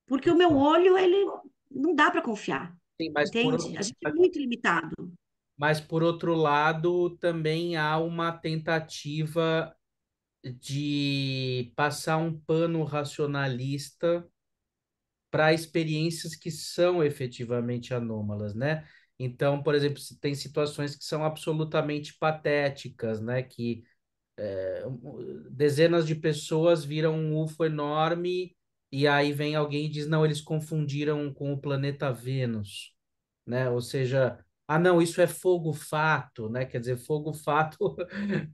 Porque o meu olho, ele não dá para confiar, Sim, entende? A gente é muito limitado. mas por outro lado, também há uma tentativa de passar um pano racionalista para experiências que são efetivamente anômalas, né? Então, por exemplo, tem situações que são absolutamente patéticas, né? Que dezenas de pessoas viram um UFO enorme e aí vem alguém e diz, não, eles confundiram com o planeta Vênus, né? Ou seja, ah, não, isso é fogo-fato, né? Quer dizer, fogo-fato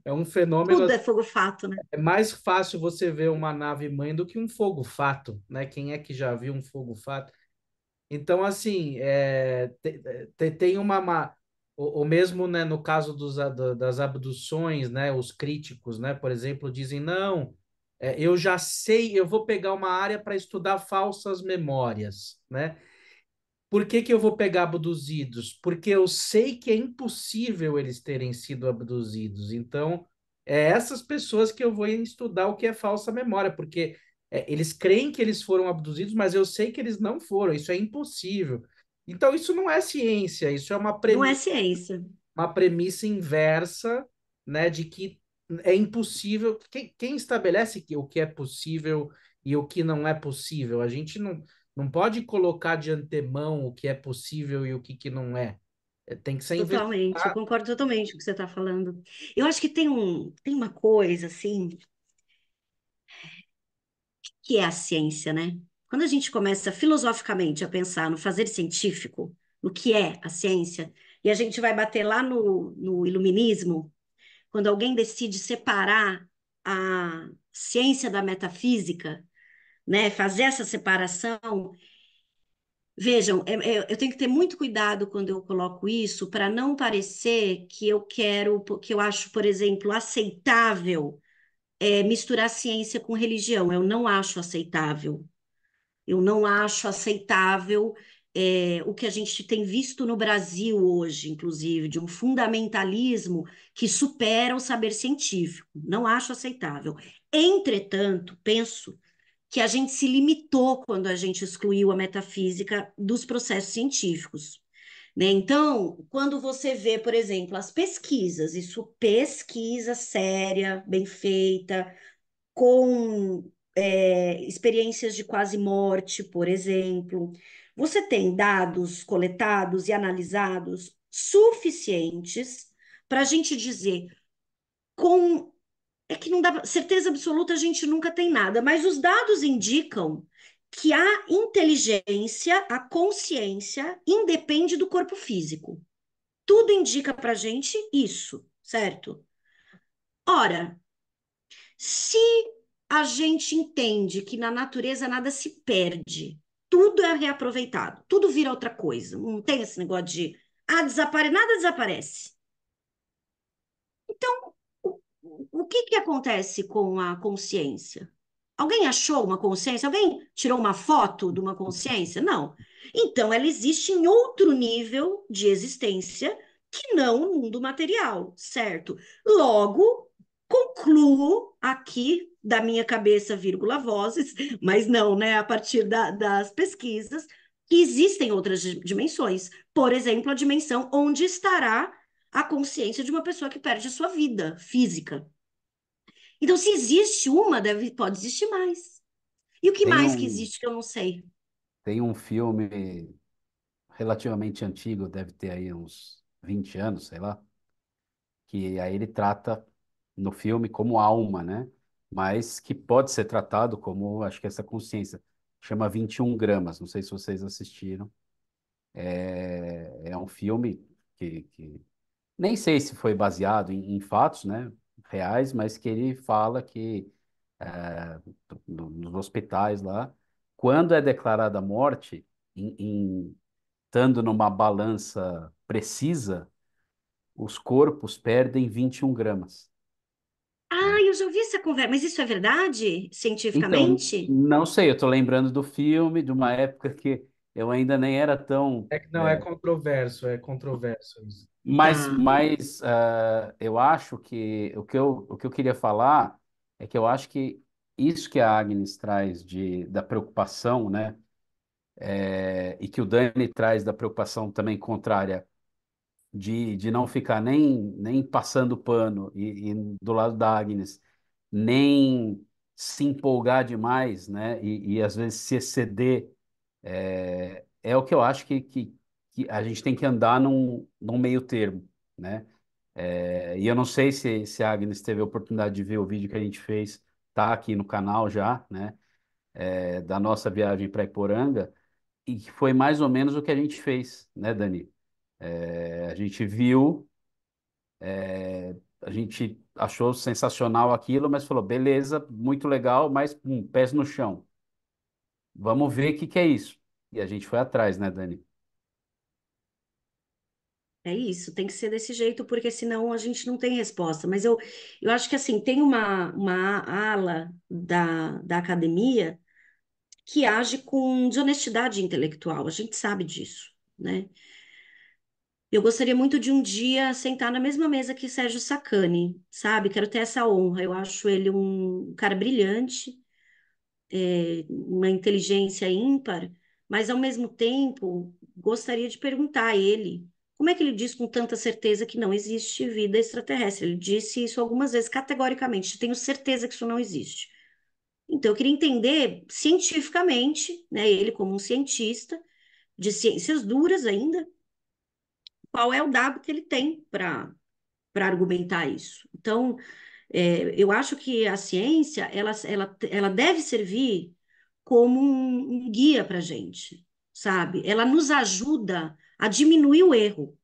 é um fenômeno. Tudo é fogo-fato, né? É mais fácil você ver uma nave-mãe do que um fogo-fato, né? Quem é que já viu um fogo-fato? Então, assim, tem o mesmo, né, no caso das abduções, né? Os críticos, né, por exemplo, dizem, não, eu já sei, eu vou pegar uma área para estudar falsas memórias, né? Por que que eu vou pegar abduzidos? Porque eu sei que é impossível eles terem sido abduzidos. Então, é essas pessoas que eu vou estudar o que é falsa memória, porque eles creem que eles foram abduzidos, mas eu sei que eles não foram. Isso é impossível. Então, isso não é ciência, isso é Não é ciência. uma premissa inversa, né, de que é impossível. Quem estabelece o que é possível e o que não é possível? A gente não pode colocar de antemão o que é possível e o que não é. Tem que ser Totalmente, eu investigado. concordo totalmente com o que você está falando. Eu acho que tem uma coisa, assim, que é a ciência, né? Quando a gente começa filosoficamente a pensar no fazer científico, no que é a ciência, e a gente vai bater lá no iluminismo, quando alguém decide separar a ciência da metafísica, né? Fazer essa separação. Vejam, eu tenho que ter muito cuidado quando eu coloco isso para não parecer que eu quero, que eu acho, por exemplo, aceitável misturar ciência com religião. Eu não acho aceitável. Eu não acho aceitável o que a gente tem visto no Brasil hoje, inclusive, de um fundamentalismo que supera o saber científico. Não acho aceitável. Entretanto, penso que a gente se limitou quando a gente excluiu a metafísica dos processos científicos. Né? Então, quando você vê, por exemplo, as pesquisas, isso pesquisa séria, bem feita, com experiências de quase morte, por exemplo, você tem dados coletados e analisados suficientes para a gente dizer com é que não dá certeza absoluta, a gente nunca tem nada, mas os dados indicam que a inteligência, a consciência, independe do corpo físico. Tudo indica para a gente isso, certo? Ora, se a gente entende que na natureza nada se perde, tudo é reaproveitado, tudo vira outra coisa, não tem esse negócio de nada desaparece. Então, o, o que que acontece com a consciência? Alguém achou uma consciência? Alguém tirou uma foto de uma consciência? Não. Então, ela existe em outro nível de existência que não o mundo material, certo? Logo, concluo aqui da minha cabeça, vírgula, vozes, mas não, né? A partir das pesquisas, que existem outras dimensões. Por exemplo, a dimensão onde estará a consciência de uma pessoa que perde a sua vida física. Então, se existe uma, pode existir mais. E o que Tem mais que um, existe que eu não sei? tem um filme relativamente antigo, deve ter aí uns 20 anos, sei lá, que aí ele trata no filme como alma, né? Mas que pode ser tratado como, acho que essa consciência. Chama 21 gramas, não sei se vocês assistiram. É um filme que nem sei se foi baseado em fatos, né, reais, mas que ele fala que nos hospitais lá, quando é declarada a morte, estando numa balança precisa, os corpos perdem 21 gramas, Ah, né? eu já ouvi essa conversa, mas isso é verdade, Então, cientificamente? não sei, eu estou lembrando do filme, de uma época que eu ainda nem era tão. É que não é controverso isso. Tá. Eu acho que o que eu queria falar é que eu acho que isso que a Agnes traz da preocupação, né, e que o Dani traz da preocupação também contrária de não ficar nem passando pano e do lado da Agnes, nem se empolgar demais, né? E às vezes se exceder, é o que eu acho que a gente tem que andar num meio termo, né? E eu não sei se a Agnes teve a oportunidade de ver o vídeo que a gente fez, tá aqui no canal já, né? Da nossa viagem para Iporanga, e que foi mais ou menos o que a gente fez, né, Dani? A gente viu, a gente achou sensacional aquilo, mas falou, beleza, muito legal, mas pés no chão. Vamos ver o que que é isso. E a gente foi atrás, né, Dani? É isso, tem que ser desse jeito, porque senão a gente não tem resposta. Mas eu acho que assim, tem uma ala da academia que age com desonestidade intelectual, a gente sabe disso, né? Eu gostaria muito de um dia sentar na mesma mesa que Sérgio Sacani, sabe? Quero ter essa honra. Eu acho ele um cara brilhante, uma inteligência ímpar, mas ao mesmo tempo gostaria de perguntar a ele como é que ele diz com tanta certeza que não existe vida extraterrestre. Ele disse isso algumas vezes categoricamente. Tenho certeza que isso não existe. Então, eu queria entender cientificamente, né? Ele como um cientista de ciências duras ainda, qual é o dado que ele tem para argumentar isso. Então, eu acho que a ciência ela deve servir como um guia para a gente, sabe? Ela nos ajuda a diminuir o erro.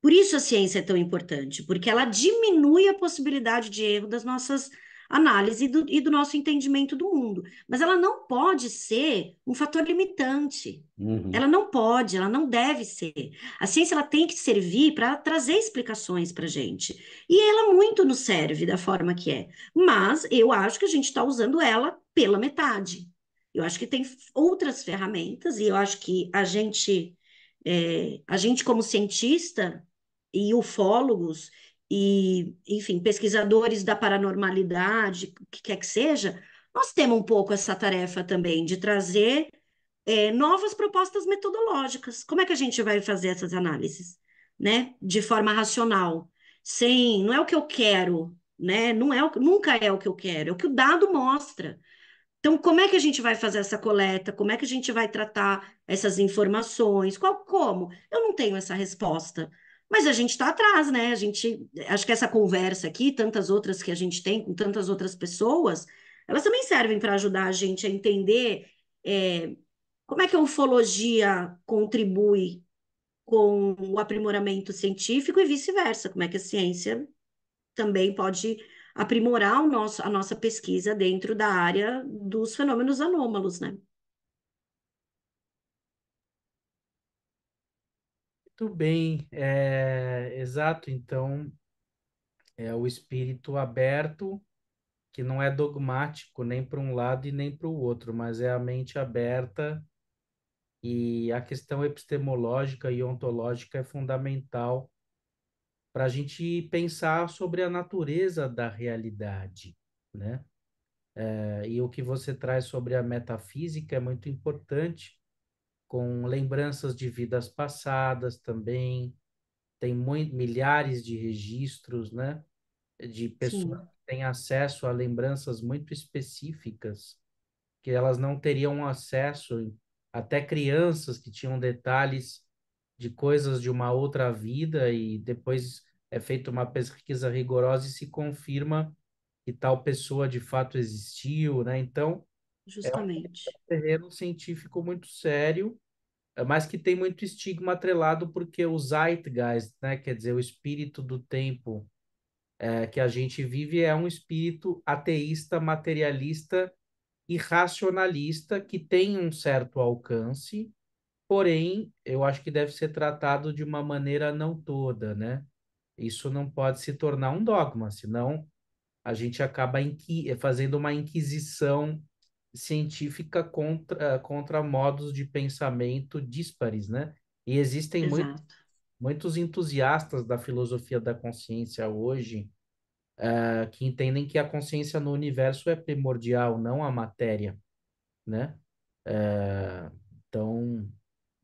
Por isso a ciência é tão importante, porque ela diminui a possibilidade de erro das nossas análises e do nosso entendimento do mundo. Mas ela não pode ser um fator limitante. Uhum, Ela não pode, ela não deve ser. A ciência ela tem que servir para trazer explicações para a gente. E ela muito nos serve da forma que é. Mas eu acho que a gente está usando ela pela metade. Eu acho que tem outras ferramentas, e eu acho que a gente como cientista, e ufólogos e, enfim, pesquisadores da paranormalidade, o que quer que seja, nós temos um pouco essa tarefa também de trazer novas propostas metodológicas. Como é que a gente vai fazer essas análises, né? De forma racional, sem, não é o que eu quero, né? Não é nunca é o que eu quero, é o que o dado mostra. Então, como é que a gente vai fazer essa coleta? Como é que a gente vai tratar essas informações? Como? Eu não tenho essa resposta. Mas a gente está atrás, né? Acho que essa conversa aqui, tantas outras que a gente tem com tantas outras pessoas, elas também servem para ajudar a gente a entender é, como é que a ufologia contribui com o aprimoramento científico e vice-versa, como é que a ciência também pode aprimorar a nossa pesquisa dentro da área dos fenômenos anômalos, né? Muito bem, exato. Então, é o espírito aberto, que não é dogmático nem para um lado e nem para o outro, mas é a mente aberta, e a questão epistemológica e ontológica é fundamental para a gente pensar sobre a natureza da realidade, né? E o que você traz sobre a metafísica é muito importante, com lembranças de vidas passadas também, tem milhares de registros, né? De pessoas Sim, que têm acesso a lembranças muito específicas, que elas não teriam acesso, até crianças que tinham detalhes de coisas de uma outra vida, e depois é feita uma pesquisa rigorosa e se confirma que tal pessoa de fato existiu, né? Então, é um justamente. terreno científico muito sério, mas que tem muito estigma atrelado, porque o Zeitgeist, né, quer dizer, o espírito do tempo que a gente vive, é um espírito ateísta, materialista e racionalista, que tem um certo alcance, porém, eu acho que deve ser tratado de uma maneira não toda, né? Isso não pode se tornar um dogma, senão a gente acaba fazendo uma inquisição científica contra modos de pensamento díspares, né? E existem Exato, muitos entusiastas da filosofia da consciência hoje, que entendem que a consciência no universo é primordial, não a matéria, né? Então,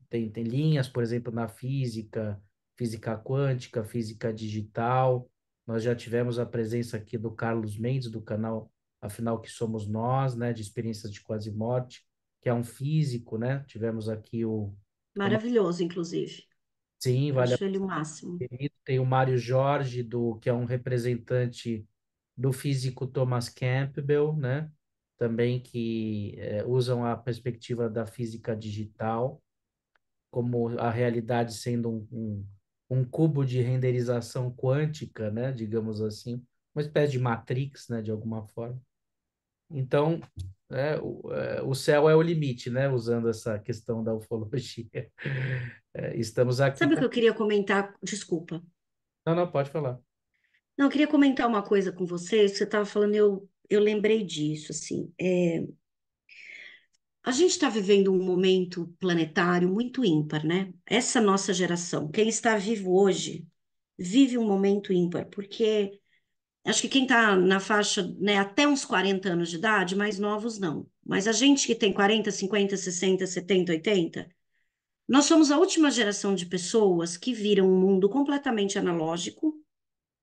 tem linhas, por exemplo, na física, física quântica, física digital. Nós já tivemos a presença aqui do Carlos Mendes, do canal Afinal que Somos Nós, né, de experiências de quase morte, que é um físico, né? Tivemos aqui o maravilhoso, inclusive. sim, vale a Acho ele o máximo. pena. Tem o Mário Jorge, que é um representante do físico Thomas Campbell, né? Também que usam a perspectiva da física digital, como a realidade sendo um cubo de renderização quântica, né? Digamos assim, uma espécie de matrix, né? De alguma forma. Então, o céu é o limite, né? Usando essa questão da ufologia. Estamos aqui Sabe o que para... eu queria comentar? Desculpa. Não, não, pode falar. Não, eu queria comentar uma coisa com vocês. Você estava falando, eu lembrei disso, assim. A gente está vivendo um momento planetário muito ímpar, né? Essa nossa geração, quem está vivo hoje, vive um momento ímpar, porque acho que quem está na faixa, né, até uns 40 anos de idade, mais novos não. Mas a gente que tem 40, 50, 60, 70, 80, nós somos a última geração de pessoas que viram um mundo completamente analógico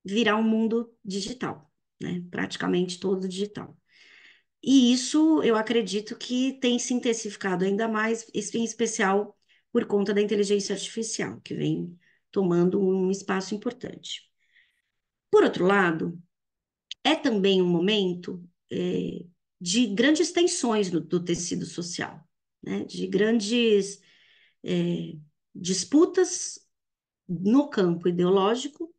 virar um mundo digital, né? Praticamente todo digital. E isso eu acredito que tem se intensificado ainda mais, em especial por conta da inteligência artificial, que vem tomando um espaço importante. Por outro lado, é também um momento de grandes tensões do tecido social, né? De grandes é, disputas no campo ideológico,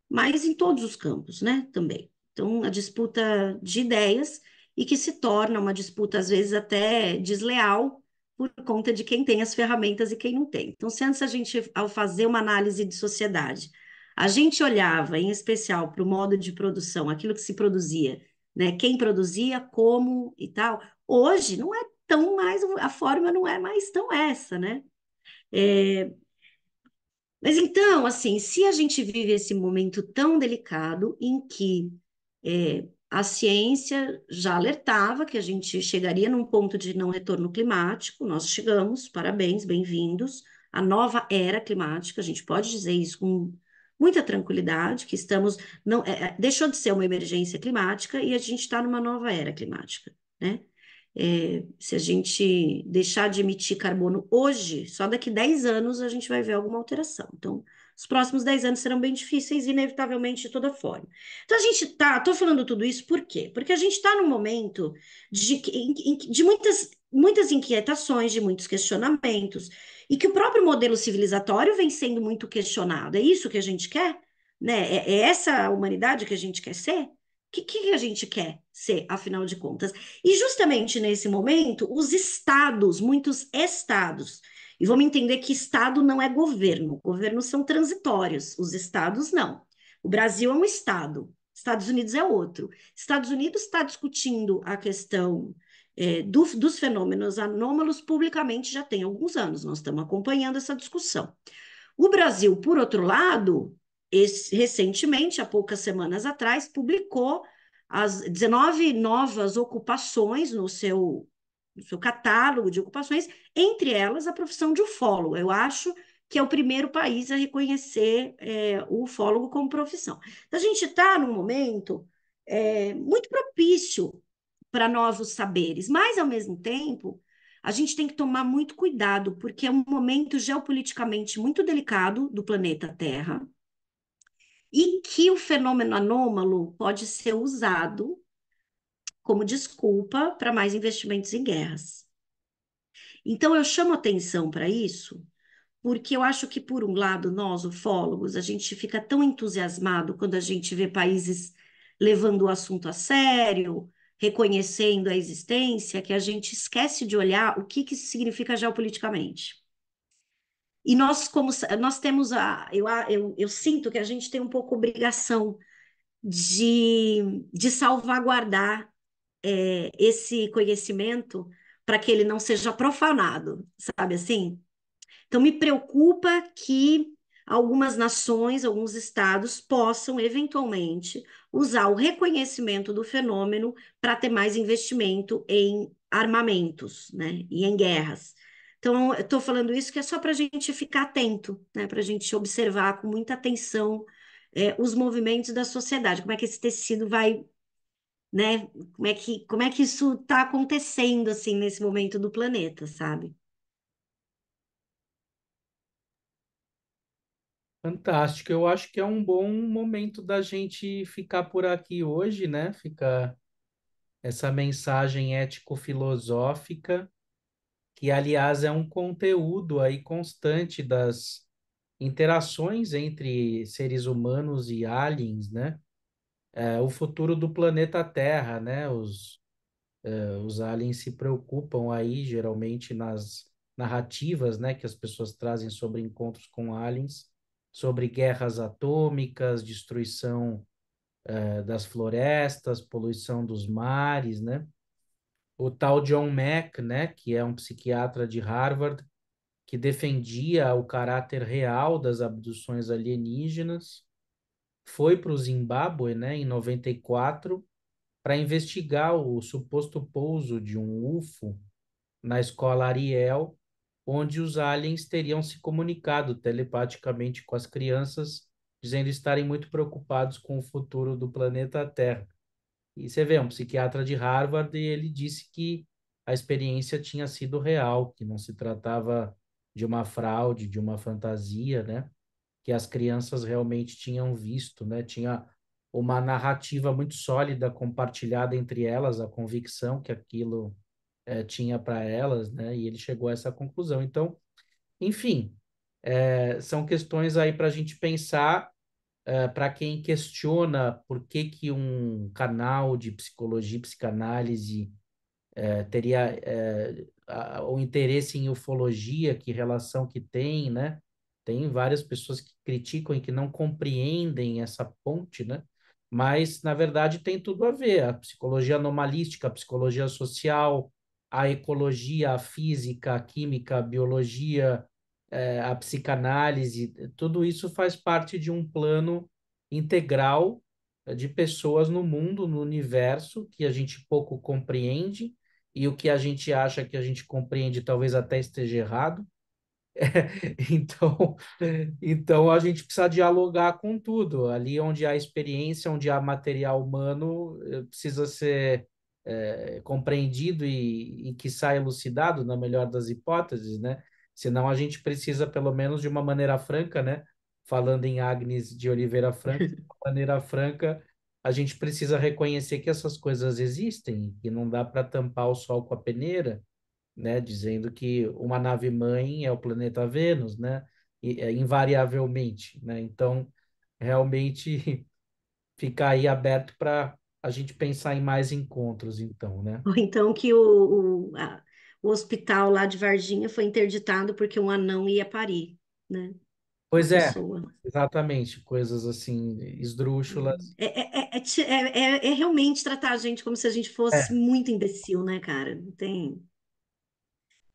mas em todos os campos, né? Também. Então, a disputa de ideias e que se torna uma disputa, às vezes, até desleal por conta de quem tem as ferramentas e quem não tem. Então, se antes a gente, ao fazer uma análise de sociedade, a gente olhava, em especial, para o modo de produção, aquilo que se produzia, né? Quem produzia, como e tal. Hoje não é tão mais, a forma não é mais tão essa, né? É, mas então, assim, se a gente vive esse momento tão delicado em que a ciência já alertava que a gente chegaria num ponto de não retorno climático, nós chegamos, parabéns, bem-vindos à nova era climática, a gente pode dizer isso com muita tranquilidade, que estamos, não, deixou de ser uma emergência climática e a gente está numa nova era climática, né? Se a gente deixar de emitir carbono hoje, só daqui 10 anos a gente vai ver alguma alteração. Então, os próximos 10 anos serão bem difíceis, inevitavelmente, de toda forma. Então, a gente tá, tô falando tudo isso por quê? Porque a gente está num momento de muitas inquietações, de muitos questionamentos, e que o próprio modelo civilizatório vem sendo muito questionado. É isso que a gente quer? Né? É essa a humanidade que a gente quer ser? O que a gente quer ser, afinal de contas? E justamente nesse momento, os estados, muitos estados E vamos entender que Estado não é governo. Governos são transitórios, os Estados não. O Brasil é um Estado, Estados Unidos é outro. Estados Unidos está discutindo a questão dos fenômenos anômalos publicamente já tem alguns anos, nós estamos acompanhando essa discussão. O Brasil, por outro lado, recentemente, há poucas semanas atrás, publicou as 19 novas ocupações no seu catálogo de ocupações, entre elas a profissão de ufólogo. Eu acho que é o primeiro país a reconhecer o ufólogo como profissão. Então, a gente está num momento muito propício para novos saberes, mas, ao mesmo tempo, a gente tem que tomar muito cuidado, porque é um momento geopoliticamente muito delicado do planeta Terra e que o fenômeno anômalo pode ser usado como desculpa para mais investimentos em guerras. Então, eu chamo atenção para isso, porque eu acho que, por um lado, nós, ufólogos, a gente fica tão entusiasmado quando a gente vê países levando o assunto a sério, reconhecendo a existência, que a gente esquece de olhar o que isso significa geopoliticamente. E nós, como nós temos eu sinto que a gente tem um pouco obrigação de salvaguardar esse conhecimento para que ele não seja profanado, sabe assim? Então, me preocupa que algumas nações, alguns estados possam, eventualmente, usar o reconhecimento do fenômeno para ter mais investimento em armamentos, né, e em guerras. Então, eu estou falando isso que é só para a gente ficar atento, né, para a gente observar com muita atenção os movimentos da sociedade, como é que esse tecido vai, né, como é que isso está acontecendo, assim, nesse momento do planeta, sabe? Fantástico. Eu acho que é um bom momento da gente ficar por aqui hoje, né? Ficar essa mensagem ético-filosófica, que, aliás, é um conteúdo aí constante das interações entre seres humanos e aliens, né? O futuro do planeta Terra, né? Os aliens se preocupam aí, geralmente, nas narrativas, né, que as pessoas trazem sobre encontros com aliens, sobre guerras atômicas, destruição, das florestas, poluição dos mares, né? O tal John Mack, né, que é um psiquiatra de Harvard, que defendia o caráter real das abduções alienígenas, foi para o Zimbábue, né, em 94, para investigar o suposto pouso de um UFO na escola Ariel, onde os aliens teriam se comunicado telepaticamente com as crianças, dizendo estarem muito preocupados com o futuro do planeta Terra. E você vê, um psiquiatra de Harvard, e ele disse que a experiência tinha sido real, que não se tratava de uma fraude, de uma fantasia, né? Que as crianças realmente tinham visto, né? Tinha uma narrativa muito sólida compartilhada entre elas, a convicção que aquilo tinha para elas, né? E ele chegou a essa conclusão. Então, enfim, são questões aí para a gente pensar, para quem questiona por que que um canal de psicologia e psicanálise teria o interesse em ufologia, que relação que tem, né? Tem várias pessoas que criticam e que não compreendem essa ponte, né? Mas, na verdade, tem tudo a ver. A psicologia anomalística, a psicologia social, a ecologia, a física, a química, a biologia, a psicanálise, tudo isso faz parte de um plano integral de pessoas no mundo, no universo, que a gente pouco compreende, e o que a gente acha que a gente compreende talvez até esteja errado. Então, então a gente precisa dialogar com tudo. Ali onde há experiência, onde há material humano, precisa ser compreendido e que saia elucidado, na melhor das hipóteses, né? Senão a gente precisa, pelo menos de uma maneira franca, né? Falando em Agnes de Oliveira Franco, de uma maneira franca, a gente precisa reconhecer que essas coisas existem, que não dá para tampar o sol com a peneira, né, dizendo que uma nave-mãe é o planeta Vênus, né, invariavelmente, né, então realmente fica aí aberto para a gente pensar em mais encontros, então, né. Ou então que o hospital lá de Varginha foi interditado porque um anão ia parir, né? Uma Pois é, pessoa. exatamente, coisas assim, esdrúxulas. É realmente tratar a gente como se a gente fosse É, muito imbecil, né, cara? Não tem,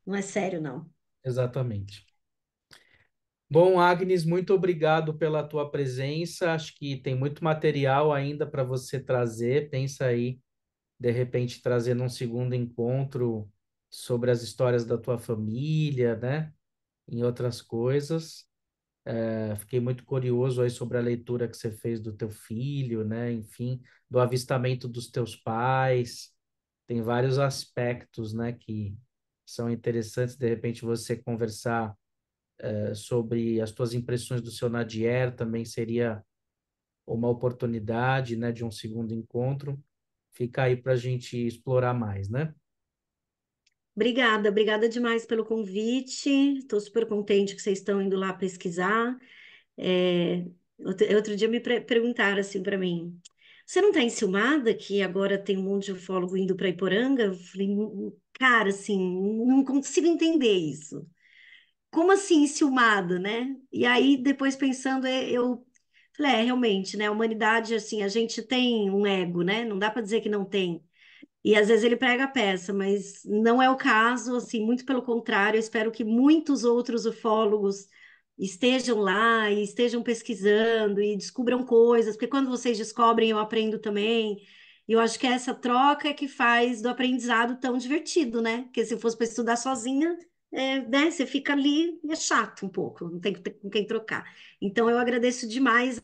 não é sério, não. exatamente. Bom, Agnes, muito obrigado pela tua presença. Acho que tem muito material ainda para você trazer. Pensa aí, de repente, trazer num segundo encontro sobre as histórias da tua família, né? Em outras coisas. Fiquei muito curioso aí sobre a leitura que você fez do teu filho, né? Enfim, do avistamento dos teus pais. Tem vários aspectos, né, que são interessantes, de repente, você conversar sobre as tuas impressões do seu Nadier também seria uma oportunidade, né, de um segundo encontro. Fica aí para a gente explorar mais, né? Obrigada, obrigada demais pelo convite. Estou super contente que vocês estão indo lá pesquisar. É, outro dia me perguntaram assim para mim: você não está enciumada que agora tem um monte de ufólogo indo para Iporanga? Eu falei, cara, assim, não consigo entender isso. Como assim enciumada, né? E aí, depois pensando, eu falei, realmente, né? A humanidade, assim, a gente tem um ego, né? Não dá para dizer que não tem. E às vezes ele prega a peça, mas não é o caso, assim, muito pelo contrário, eu espero que muitos outros ufólogos estejam lá e estejam pesquisando e descubram coisas, porque quando vocês descobrem, eu aprendo também. E eu acho que essa troca é que faz do aprendizado tão divertido, né? Porque se fosse para estudar sozinha, né, você fica ali, é chato um pouco, não tem com quem trocar. Então eu agradeço demais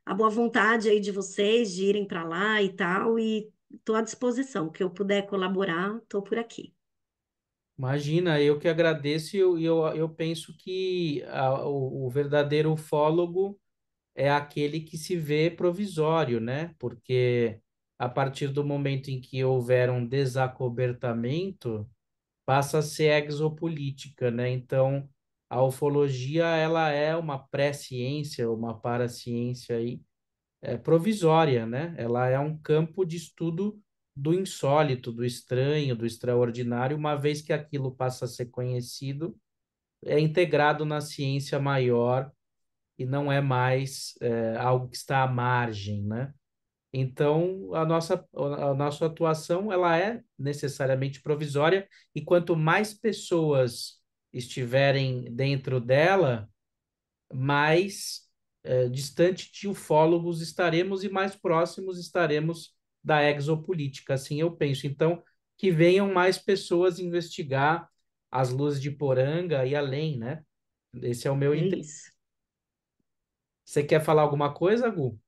a boa vontade aí de vocês de irem para lá e tal, e estou à disposição. Que eu puder colaborar, estou por aqui. Imagina, eu que agradeço e eu penso que o verdadeiro ufólogo é aquele que se vê provisório, né? Porque a partir do momento em que houver um desacobertamento, passa a ser exopolítica, né? Então, a ufologia, ela é uma pré-ciência, uma paraciência aí, provisória, né? Ela é um campo de estudo do insólito, do estranho, do extraordinário, uma vez que aquilo passa a ser conhecido, é integrado na ciência maior e não é mais algo que está à margem, né? Então, a nossa atuação, ela é necessariamente provisória, e quanto mais pessoas estiverem dentro dela, mais distante de ufólogos estaremos e mais próximos estaremos da exopolítica, assim eu penso. Então, que venham mais pessoas investigar as luzes de Poranga e além, né? Esse é o meu É interesse. isso. Você quer falar alguma coisa, Gu?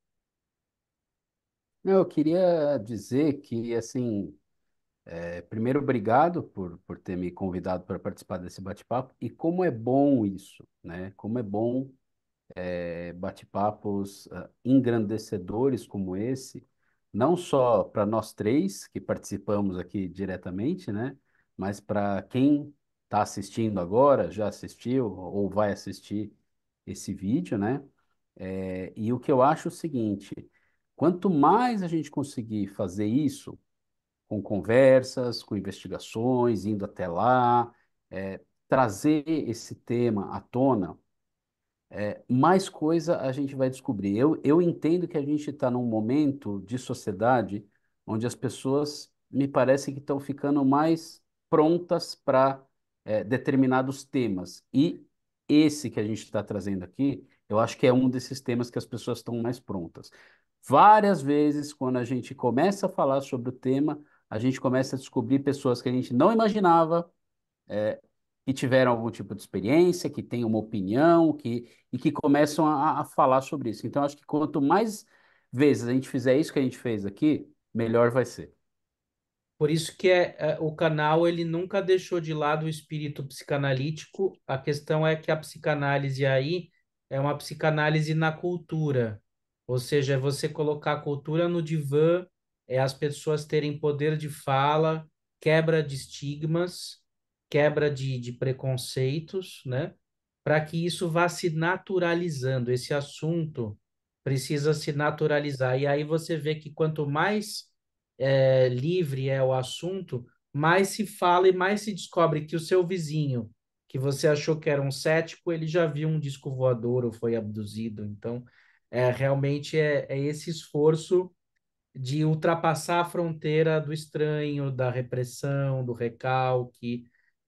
Não, eu queria dizer que, assim, primeiro, obrigado por ter me convidado para participar desse bate-papo. E como é bom isso, né? Como é bom bate-papos engrandecedores como esse, não só para nós três que participamos aqui diretamente, né? Mas para quem está assistindo agora, já assistiu ou vai assistir esse vídeo, né? E o que eu acho é o seguinte: quanto mais a gente conseguir fazer isso, com conversas, com investigações, indo até lá, trazer esse tema à tona, mais coisa a gente vai descobrir. Eu entendo que a gente está num momento de sociedade onde as pessoas me parece que estão ficando mais prontas para determinados temas. E esse que a gente está trazendo aqui, eu acho que é um desses temas que as pessoas estão mais prontas. Várias vezes, quando a gente começa a falar sobre o tema, a gente começa a descobrir pessoas que a gente não imaginava que tiveram algum tipo de experiência, que têm uma opinião, e que começam a falar sobre isso. Então, acho que quanto mais vezes a gente fizer isso que a gente fez aqui, melhor vai ser. Por isso que o canal ele nunca deixou de lado o espírito psicanalítico. A questão é que a psicanálise aí é uma psicanálise na cultura, ou seja, é você colocar a cultura no divã, é as pessoas terem poder de fala, quebra de estigmas, quebra de preconceitos, né? Para que isso vá se naturalizando. Esse assunto precisa se naturalizar. E aí você vê que quanto mais livre é o assunto, mais se fala e mais se descobre que o seu vizinho, que você achou que era um cético, ele já viu um disco voador ou foi abduzido. Então, realmente é esse esforço de ultrapassar a fronteira do estranho, da repressão, do recalque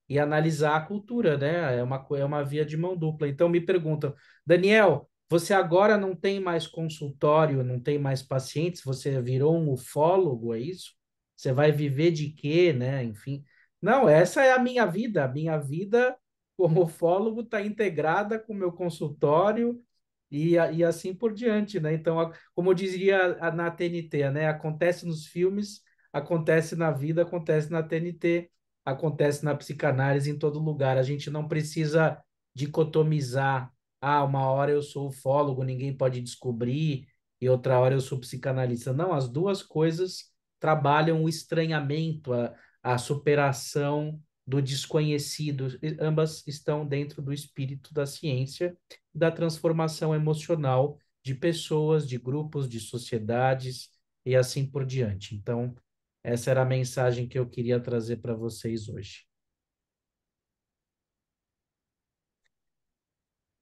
e analisar a cultura, né? É uma via de mão dupla. Então me perguntam, Daniel, você agora não tem mais consultório, não tem mais pacientes, você virou um ufólogo, é isso? Você vai viver de quê, né? Enfim. Não, essa é a minha vida. A minha vida como ufólogo está integrada com o meu consultório e assim por diante, né? Então, como eu dizia na TNT, né? Acontece nos filmes, acontece na vida, acontece na TNT, acontece na psicanálise, em todo lugar. A gente não precisa dicotomizar. Ah, uma hora eu sou ufólogo, ninguém pode descobrir, e outra hora eu sou psicanalista. Não, as duas coisas trabalham o estranhamento, a superação do desconhecido. Ambas estão dentro do espírito da ciência, da transformação emocional de pessoas, de grupos, de sociedades e assim por diante. Então, essa era a mensagem que eu queria trazer para vocês hoje.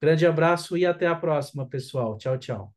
Grande abraço e até a próxima, pessoal. Tchau, tchau.